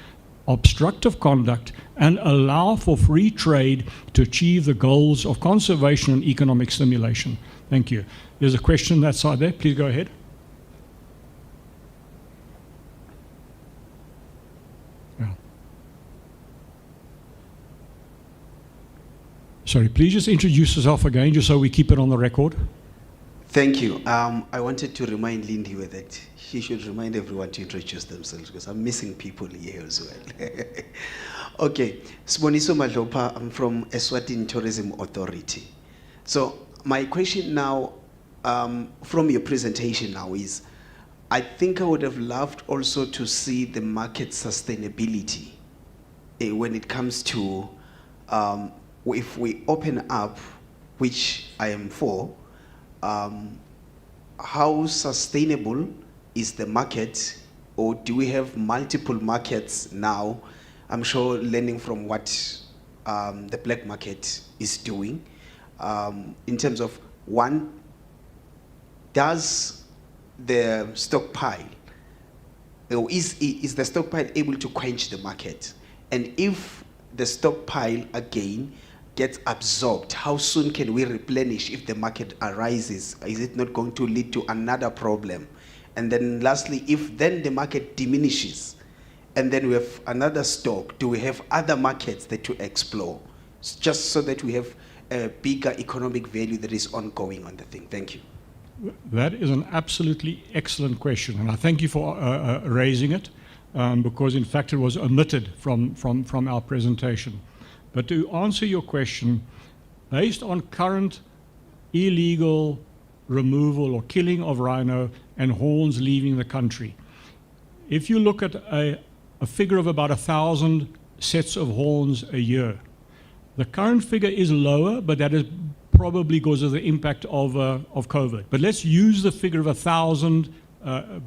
Speaker 2: obstructive conduct and allow for free trade to achieve the goals of conservation and economic stimulation? Thank you. There's a question on that side there. Please go ahead. Yeah. Sorry, please just introduce yourself again, just so we keep it on the record.
Speaker 3: Thank you. I wanted to remind Lindiwe that she should remind everyone to introduce themselves, because I'm missing people here as well. Okay, Siboniso Madlopa, I'm from Eswatini Tourism Authority. So my question now, from your presentation now is, I think I would have loved also to see the market sustainability when it comes to, if we open up, which I am for, how sustainable is the market, or do we have multiple markets now I'm sure learning from what the black market is doing, in terms of one, does the stockpile, or is the stockpile able to quench the market? And if the stockpile again gets absorbed, how soon can we replenish if the market arises? Is it not going to lead to another problem? And then lastly, if then the market diminishes and then we have another stock, do we have other markets that to explore? Just so that we have a bigger economic value that is ongoing on the thing. Thank you.
Speaker 2: That is an absolutely excellent question, and I thank you for raising it, because in fact it was omitted from our presentation. But to answer your question, based on current illegal removal or killing of rhino and horns leaving the country, if you look at a figure of about 1,000 sets of horns a year, the current figure is lower, but that is probably because of the impact of COVID. But let's use the figure of 1,000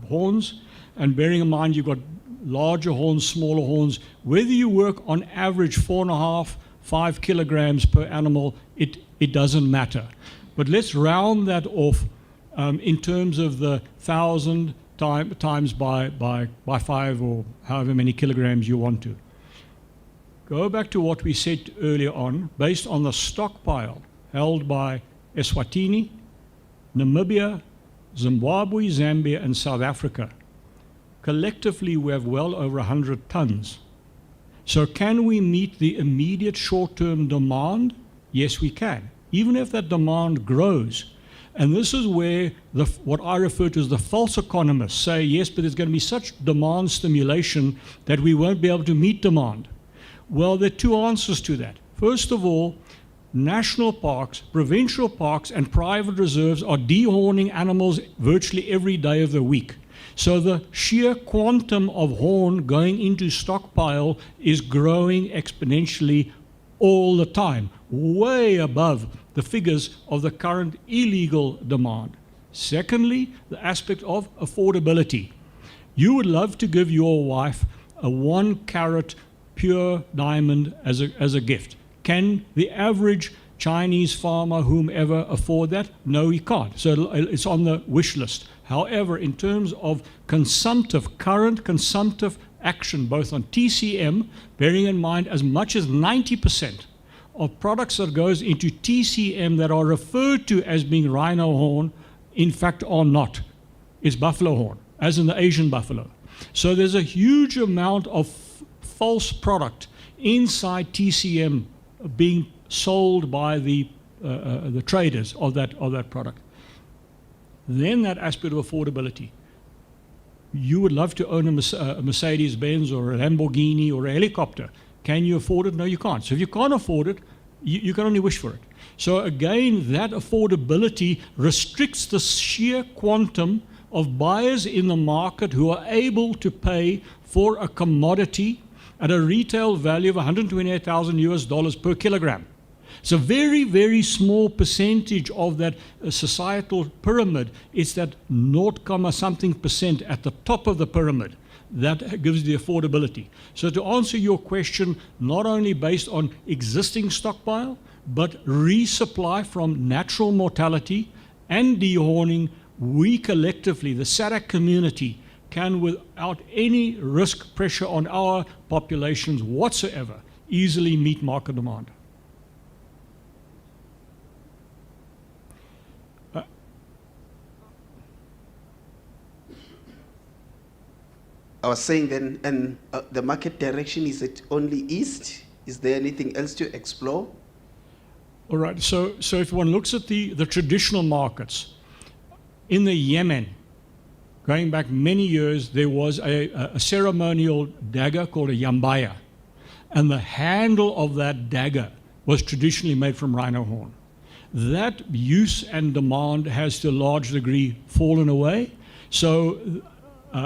Speaker 2: horns, and bearing in mind you've got larger horns, smaller horns. Whether you work on average 4.5, 5 kilograms per animal, it doesn't matter. But let's round that off in terms of the 1,000 times by 5 or however many kilograms you want to. Go back to what we said earlier on, based on the stockpile held by Eswatini, Namibia, Zimbabwe, Zambia, and South Africa. Collectively, we have well over 100 tons. So can we meet the immediate short-term demand? Yes, we can, even if that demand grows. And this is where what I refer to as the false economists say, yes, but there's going to be such demand stimulation that we won't be able to meet demand. Well, there are two answers to that. First of all, national parks, provincial parks, and private reserves are dehorning animals virtually every day of the week. So the sheer quantum of horn going into stockpile is growing exponentially all the time, way above the figures of the current illegal demand. Secondly, the aspect of affordability. You would love to give your wife a 1-carat pure diamond as a gift. Can the average Chinese farmer, whomever, afford that? No, he can't. So it's on the wish list. However, in terms of current consumptive action, both on TCM, bearing in mind as much as 90% of products that goes into TCM that are referred to as being rhino horn, in fact are not. It's buffalo horn, as in the Asian buffalo. So there's a huge amount of false product inside TCM being sold by the traders of that product. Then that aspect of affordability. You would love to own a Mercedes-Benz or a Lamborghini or a helicopter. Can you afford it? No, you can't. So if you can't afford it, you can only wish for it. So again, that affordability restricts the sheer quantum of buyers in the market who are able to pay for a commodity at a retail value of $128,000 per kilogram. It's a very, very small percentage of that societal pyramid. It's that 0.something% at the top of the pyramid that gives the affordability. So to answer your question, not only based on existing stockpile, but resupply from natural mortality and dehorning, we collectively, the SADC community, can, without any risk pressure on our populations whatsoever, easily meet market demand.
Speaker 3: I was saying then, and the market direction, is it only east? Is there anything else to explore?
Speaker 2: All right, so if one looks at the traditional markets, in the Yemen, going back many years, there was a ceremonial dagger called a yambaya, and the handle of that dagger was traditionally made from rhino horn. That use and demand has to a large degree fallen away, so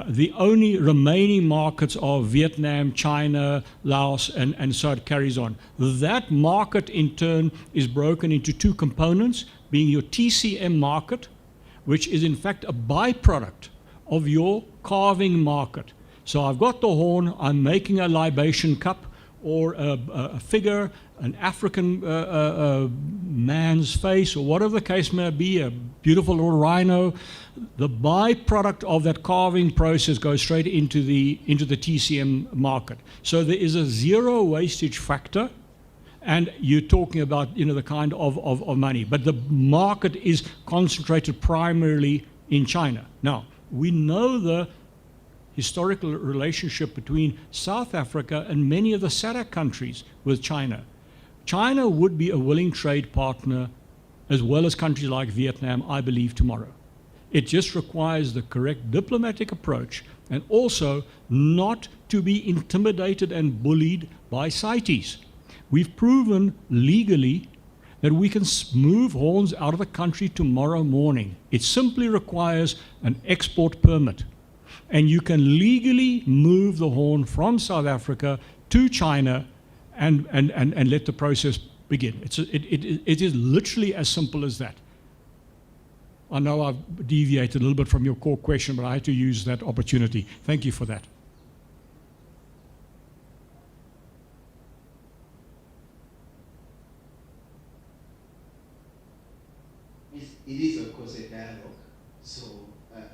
Speaker 2: the only remaining markets are Vietnam, China, Laos, and so it carries on. That market, in turn, is broken into two components, being your TCM market, which is in fact a byproduct of your carving market. So I've got the horn, I'm making a libation cup or a figure, an African man's face, or whatever the case may be, a beautiful little rhino. The byproduct of that carving process goes straight into the TCM market. So there is a zero wastage factor, and you're talking about the kind of money. But the market is concentrated primarily in China. Now, we know the historical relationship between South Africa and many of the SADC countries with China. China would be a willing trade partner, as well as countries like Vietnam, I believe, tomorrow. It just requires the correct diplomatic approach, and also not to be intimidated and bullied by CITES. We've proven legally that we can move horns out of the country tomorrow morning. It simply requires an export permit. And you can legally move the horn from South Africa to China and let the process begin. It is literally as simple as that. I know I've deviated a little bit from your core question, but I had to use that opportunity. Thank you for that.
Speaker 3: It is, of course, a dialogue. So,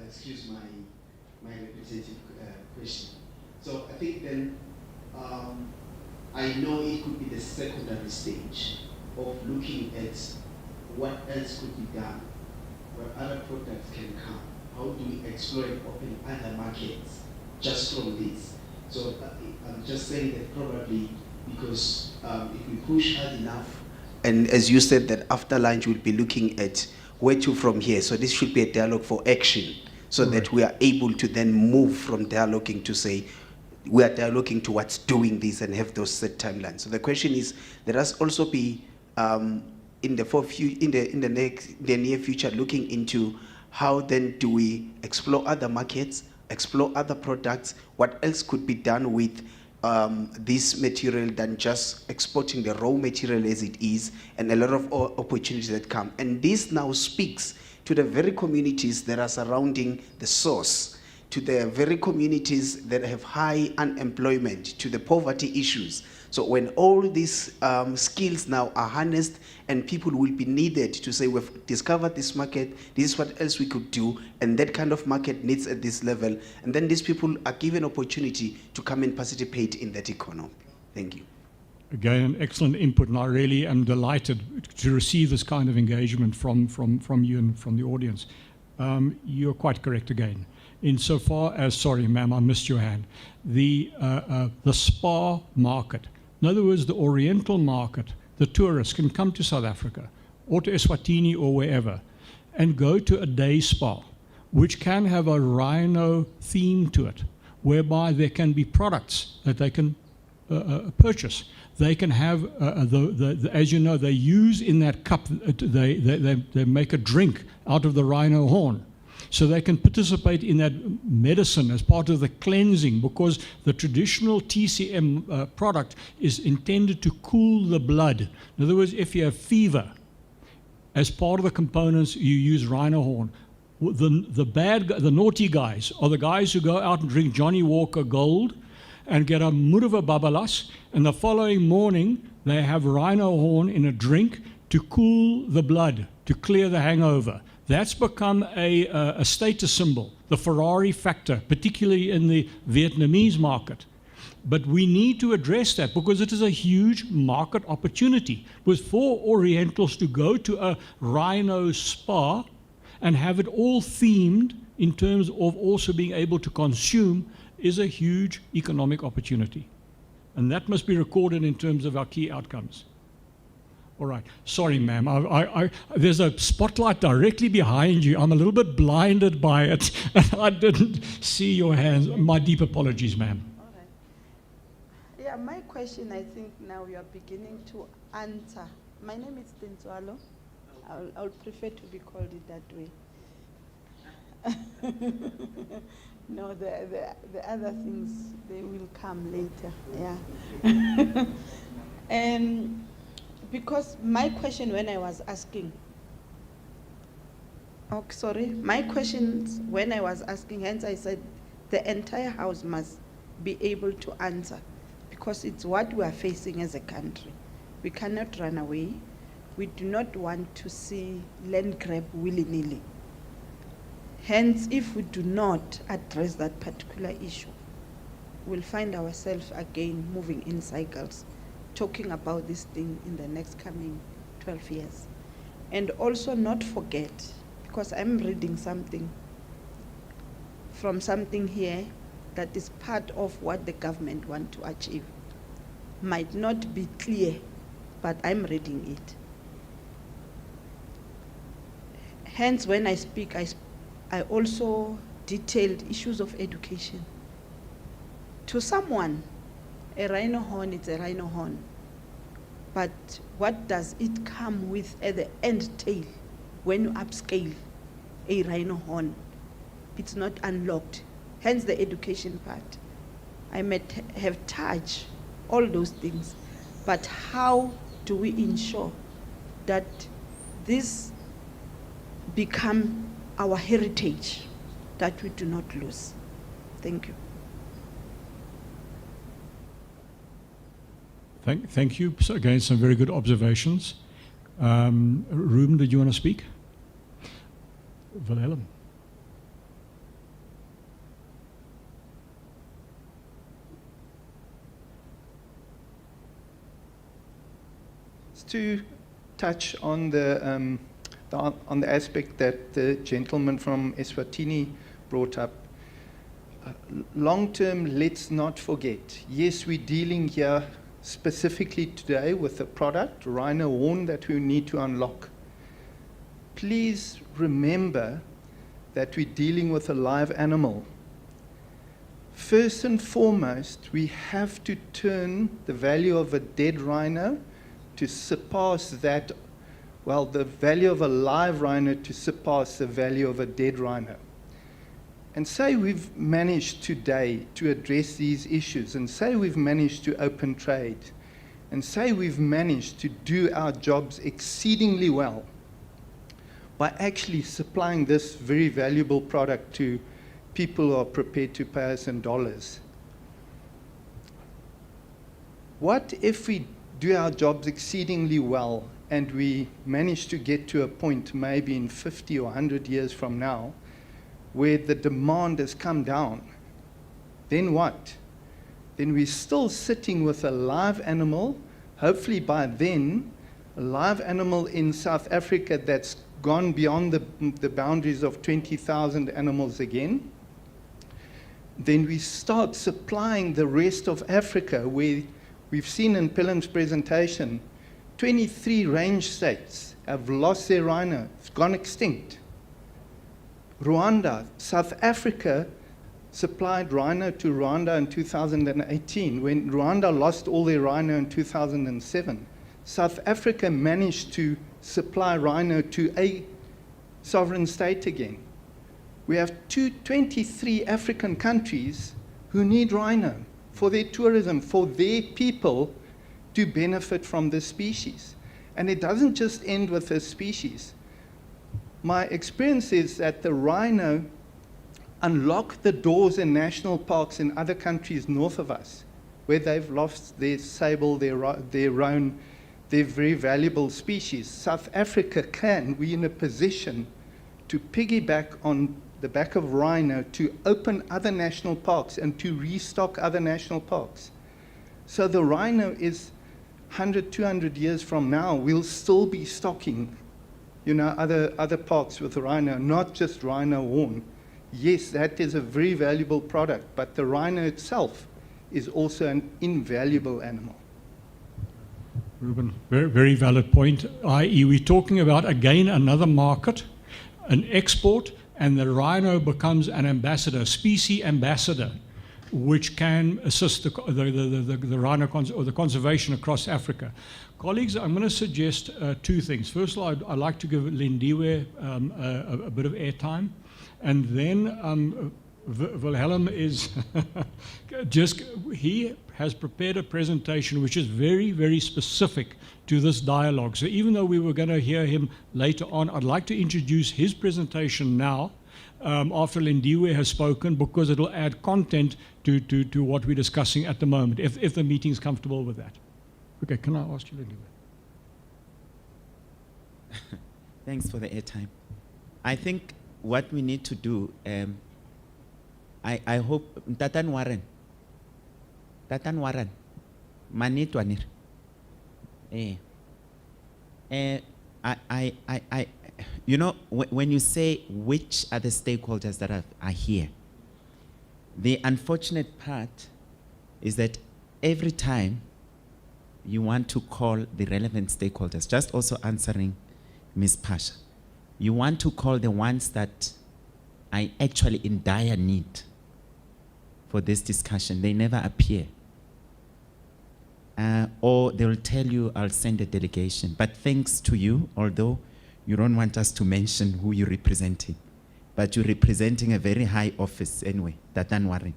Speaker 3: excuse my repetitive question. So I think then I know it could be the secondary stage of looking at what else could be done, where other products can come. How do we explore and open other markets just from this? So I'm just saying that probably because if we push hard enough, and as you said that after lunch we'll be looking at where to from here. So this should be a dialogue for action, so that we are able to then move from dialoguing to say, we are dialoguing towards doing this and have those set timelines. So the question is, let us also be in the near future looking into how then do we explore other markets, explore other products, what else could be done with this material than just exporting the raw material as it is, and a lot of opportunities that come. And this now speaks to the very communities that are surrounding the source, to the very communities that have high unemployment, to the poverty issues. So when all these skills now are harnessed, and people will be needed to say, we've discovered this market, this is what else we could do, and that kind of market needs at this level, and then these people are given opportunity to come and participate in that economy. Thank you.
Speaker 2: Again, excellent input, and I really am delighted to receive this kind of engagement from you and from the audience. You're quite correct again. Insofar as, sorry ma'am, I missed your hand, the spa market, in other words, the Oriental market, the tourists can come to South Africa or to Eswatini or wherever and go to a day spa, which can have a rhino theme to it, whereby there can be products that they can purchase. They can have, as you know, they use in that cup, they make a drink out of the rhino horn. So they can participate in that medicine as part of the cleansing, because the traditional TCM product is intended to cool the blood. In other words, if you have fever, as part of the components, you use rhino horn. The naughty guys are the guys who go out and drink Johnny Walker Gold and get a mudava babalas, and the following morning they have rhino horn in a drink to cool the blood, to clear the hangover. That's become a status symbol, the Ferrari factor, particularly in the Vietnamese market. But we need to address that, because it is a huge market opportunity. Because for Orientals to go to a rhino spa and have it all themed in terms of also being able to consume is a huge economic opportunity. And that must be recorded in terms of our key outcomes. All right. Sorry, ma'am. There's a spotlight directly behind you. I'm a little bit blinded by it, and I didn't see your hands. My deep apologies, ma'am.
Speaker 4: All right. Yeah, my question, I think now you are beginning to answer. My name is Tintswalo. I'll prefer to be called it that way. No, the other things, they will come later. Yeah. And because my question when I was asking, my questions when I was asking, hence I said the entire house must be able to answer, because it's what we are facing as a country. We cannot run away. We do not want to see land grab willy-nilly. Hence, if we do not address that particular issue, we'll find ourselves again moving in cycles, talking about this thing in the next coming 12 years. And also not forget, because I'm reading something from something here that is part of what the government want to achieve. Might not be clear, but I'm reading it. Hence, when I speak, I also detailed issues of education. To someone, a rhino horn is a rhino horn. But what does it come with at the end tail when you upscale a rhino horn? It's not unlocked. Hence the education part. I might have touched all those things, but how do we ensure that this become our heritage, that we do not lose? Thank you.
Speaker 2: Thank you. So again, some very good observations. Ruben, did you want to speak? Wilhelm.
Speaker 7: To touch on the aspect that the gentleman from Eswatini brought up. Long term, let's not forget. Yes, we're dealing here specifically today with a product, rhino horn, that we need to unlock. Please remember that we're dealing with a live animal. First and foremost, we have to turn the value of a dead rhino to surpass that, well, the value of a live rhino to surpass the value of a dead rhino. And say we've managed today to address these issues, and say we've managed to open trade, and say we've managed to do our jobs exceedingly well by actually supplying this very valuable product to people who are prepared to pay us in dollars. What if we do our jobs exceedingly well and we manage to get to a point maybe in 50 or 100 years from now where the demand has come down? Then what? Then we're still sitting with a live animal, hopefully by then, a live animal in South Africa that's gone beyond the boundaries of 20,000 animals again. Then we start supplying the rest of Africa, where we've seen in Pillam's presentation, 23 range states have lost their rhino, it's gone extinct. Rwanda, South Africa supplied rhino to Rwanda in 2018. When Rwanda lost all their rhino in 2007, South Africa managed to supply rhino to a sovereign state again. We have 23 African countries who need rhino for their tourism, for their people to benefit from this species. And it doesn't just end with this species. My experience is that the rhino unlock the doors in national parks in other countries north of us, where they've lost their sable, their roan, their very valuable species. South Africa we're in a position to piggyback on the back of rhino to open other national parks and to restock other national parks. So the rhino is 100, 200 years from now, we'll still be stocking, other parks with rhino, not just rhino horn. Yes, that is a very valuable product, but the rhino itself is also an invaluable animal.
Speaker 2: Ruben, very, very valid point, i.e. we're talking about, again, another market, an export, and the rhino becomes an ambassador, species ambassador, which can assist the rhino or the conservation across Africa. Colleagues, I'm going to suggest two things. First of all, I'd like to give Lindiwe a bit of airtime, and then Wilhelm is he has prepared a presentation which is very, very specific to this dialogue. So even though we were going to hear him later on, I'd like to introduce his presentation now, after Lindiwe has spoken, because it'll add content to what we're discussing at the moment, if the meeting is comfortable with that. Okay, can I ask you, Lindiwe?
Speaker 1: Thanks for the airtime. I think what we need to do, I hope, Tatan Warren, Manitwanir. You know, when you say which are the stakeholders that are here, the unfortunate part is that every time you want to call the relevant stakeholders, just also answering Ms. Pasha, you want to call the ones that are actually in dire need for this discussion. They never appear. Or they will tell you, I'll send a delegation. But thanks to you, although you don't want us to mention who you're representing, but you're representing a very high office anyway, Tatan Warren.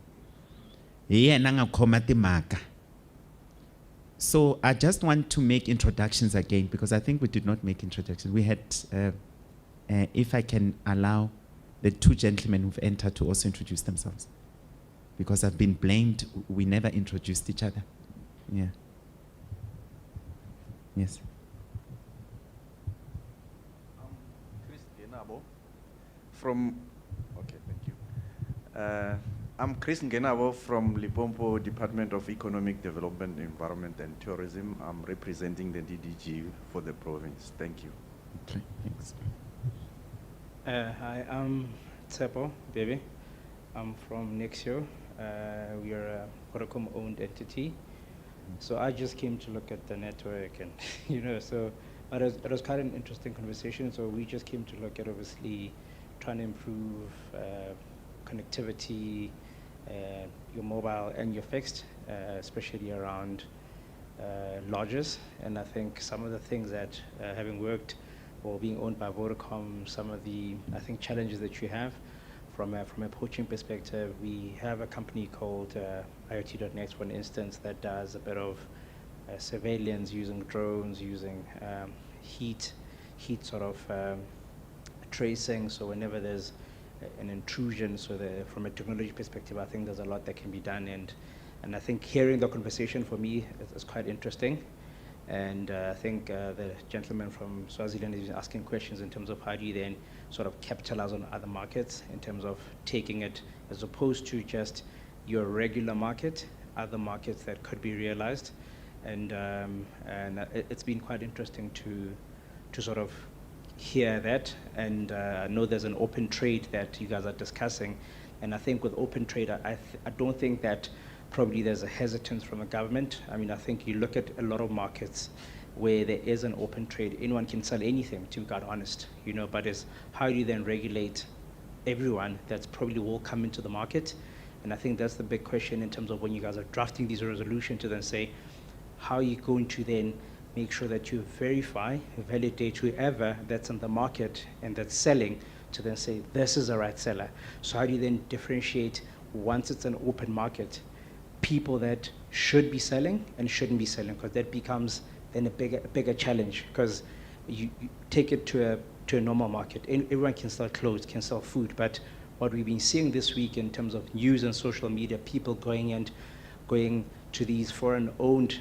Speaker 1: So I just want to make introductions again, because I think we did not make introductions. We had, if I can allow the two gentlemen who've entered to also introduce themselves, because I've been blamed, we never introduced each other. Yeah. Yes.
Speaker 8: Chris Ngenabo from, okay, thank you. I'm Chris Ngenabo from Limpopo Department of Economic Development, Environment and Tourism. I'm representing the DDG for the province. Thank you.
Speaker 1: Okay, thanks.
Speaker 9: Hi, I'm Tsepo Bebe. I'm from Nexio. We are a Vodacom-owned entity. So I just came to look at the network, and so it was quite an interesting conversation. So we just came to look at obviously trying to improve connectivity, your mobile and your fixed, especially around lodges. And I think some of the things that having worked or being owned by Vodacom, some of the challenges that you have from a poaching perspective, we have a company called IoT.net, for instance, that does a bit of surveillance using drones, using heat sort of tracing. So whenever there's an intrusion, so from a technology perspective, I think there's a lot that can be done. And I think hearing the conversation for me is quite interesting. And I think the gentleman from Swaziland is asking questions in terms of how do you then sort of capitalize on other markets in terms of taking it as opposed to just your regular market, other markets that could be realized. And it's been quite interesting to sort of hear that. And I know there's an open trade that you guys are discussing. And I think with open trade, I don't think that probably there's a hesitance from the government. I mean, I think you look at a lot of markets where there is an open trade. Anyone can sell anything, to be quite honest, but it's how do you then regulate everyone that's probably will come into the market? And I think that's the big question in terms of when you guys are drafting these resolutions to then say, how are you going to then make sure that you verify, validate whoever that's in the market and that's selling to then say, this is the right seller. So how do you then differentiate, once it's an open market, people that should be selling and shouldn't be selling? Because that becomes then a bigger challenge, because you take it to a normal market. Everyone can sell clothes, can sell food, but what we've been seeing this week in terms of news and social media, people going to these foreign-owned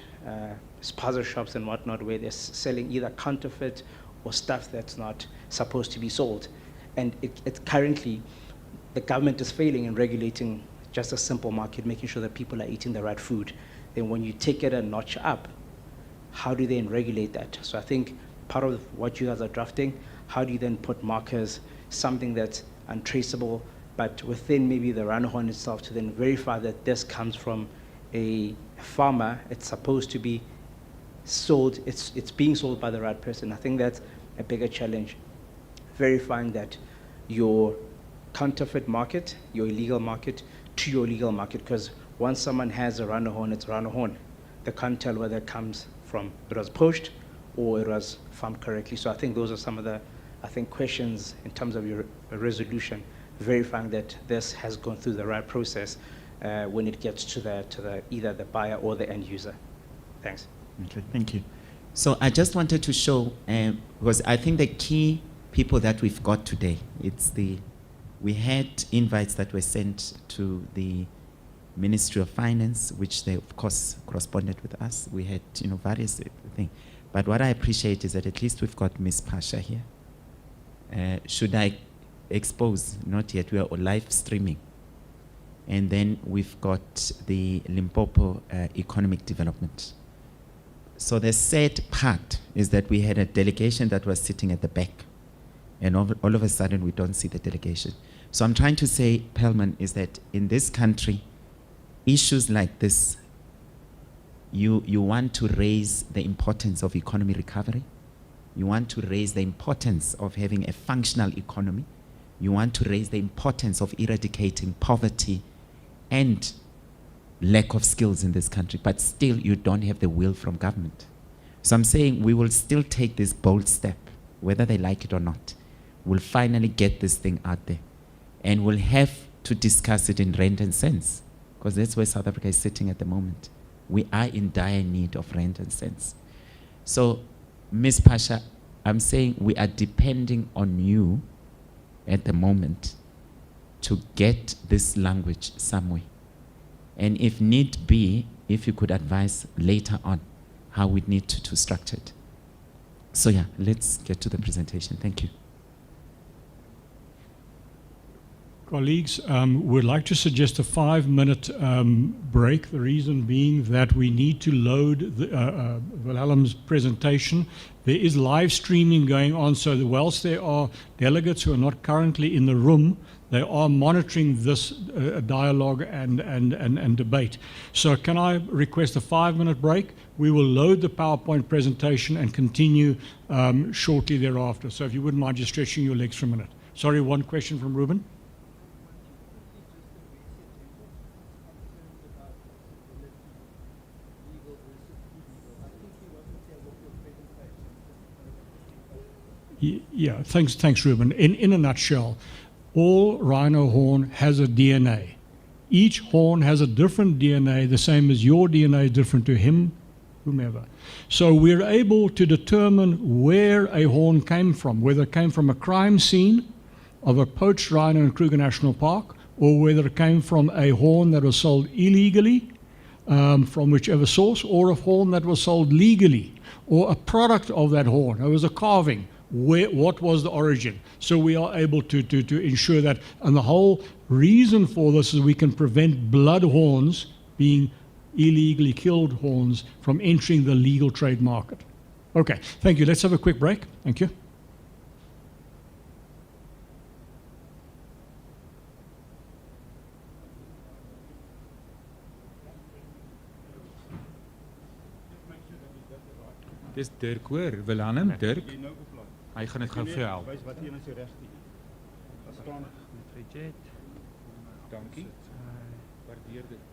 Speaker 9: spaza shops and whatnot, where they're selling either counterfeit or stuff that's not supposed to be sold. And it's currently, the government is failing in regulating just a simple market, making sure that people are eating the right food. Then when you take it a notch up, how do they then regulate that? So I think part of what you guys are drafting, how do you then put markers, something that's untraceable, but within maybe the Ranahon itself, to then verify that this comes from a farmer, it's supposed to be sold, it's being sold by the right person. I think that's a bigger challenge, verifying that your counterfeit market, your illegal market, to your legal market, because once someone has a Ranahon, it's Ranahon. They can't tell whether it comes from, it was poached or it was farmed correctly. So I think those are some of the, questions in terms of your resolution, verifying that this has gone through the right process when it gets to the either the buyer or the end user. Thanks.
Speaker 1: Okay, thank you. So I just wanted to show, because I think the key people that we've got today, it's the We had invites that were sent to the Ministry of Finance, which they, of course, corresponded with us. We had, various things. But what I appreciate is that at least we've got Ms. Pasha here. Should I expose? Not yet. We are live streaming. And then we've got the Limpopo Economic Development. So the sad part is that we had a delegation that was sitting at the back. And all of a sudden, we don't see the delegation. So I'm trying to say, Pelman, is that in this country, issues like this, you want to raise the importance of economy recovery. You want to raise the importance of having a functional economy. You want to raise the importance of eradicating poverty and lack of skills in this country, but still you don't have the will from government. So I'm saying we will still take this bold step, whether they like it or not. We'll finally get this thing out there. And we'll have to discuss it in rand and cents, because that's where South Africa is sitting at the moment. We are in dire need of rand and cents. So, Ms. Pasha, I'm saying we are depending on you at the moment to get this language somewhere. And if need be, if you could advise later on how we need to structure it. So yeah, let's get to the presentation. Thank you.
Speaker 2: Colleagues, we'd like to suggest a 5-minute break. The reason being that we need to load Wilhelm's presentation. There is live streaming going on, so whilst there are delegates who are not currently in the room, they are monitoring this dialogue and debate. So can I request a 5-minute break? We will load the PowerPoint presentation and continue shortly thereafter. So if you wouldn't mind just stretching your legs for a minute. Sorry, one question from Ruben. Yeah, thanks, Ruben. In a nutshell, all rhino horn has a DNA. Each horn has a different DNA, the same as your DNA is different to him, whomever. So we're able to determine where a horn came from, whether it came from a crime scene of a poached rhino in Kruger National Park, or whether it came from a horn that was sold illegally from whichever source, or a horn that was sold legally, or a product of that horn. It was a carving. What was the origin? So we are able to ensure that, and the whole reason for this is we can prevent blood horns, being illegally killed horns, from entering the legal trade market. Okay, thank you. Let's have a quick break. Thank you.
Speaker 5: Dis Dirk hoor, Wilhelm, Dirk. Hy gaan dit gou vir jou help.
Speaker 10: Wys wat een is die regte. Daar staan
Speaker 5: Dankie. Waardeer dit.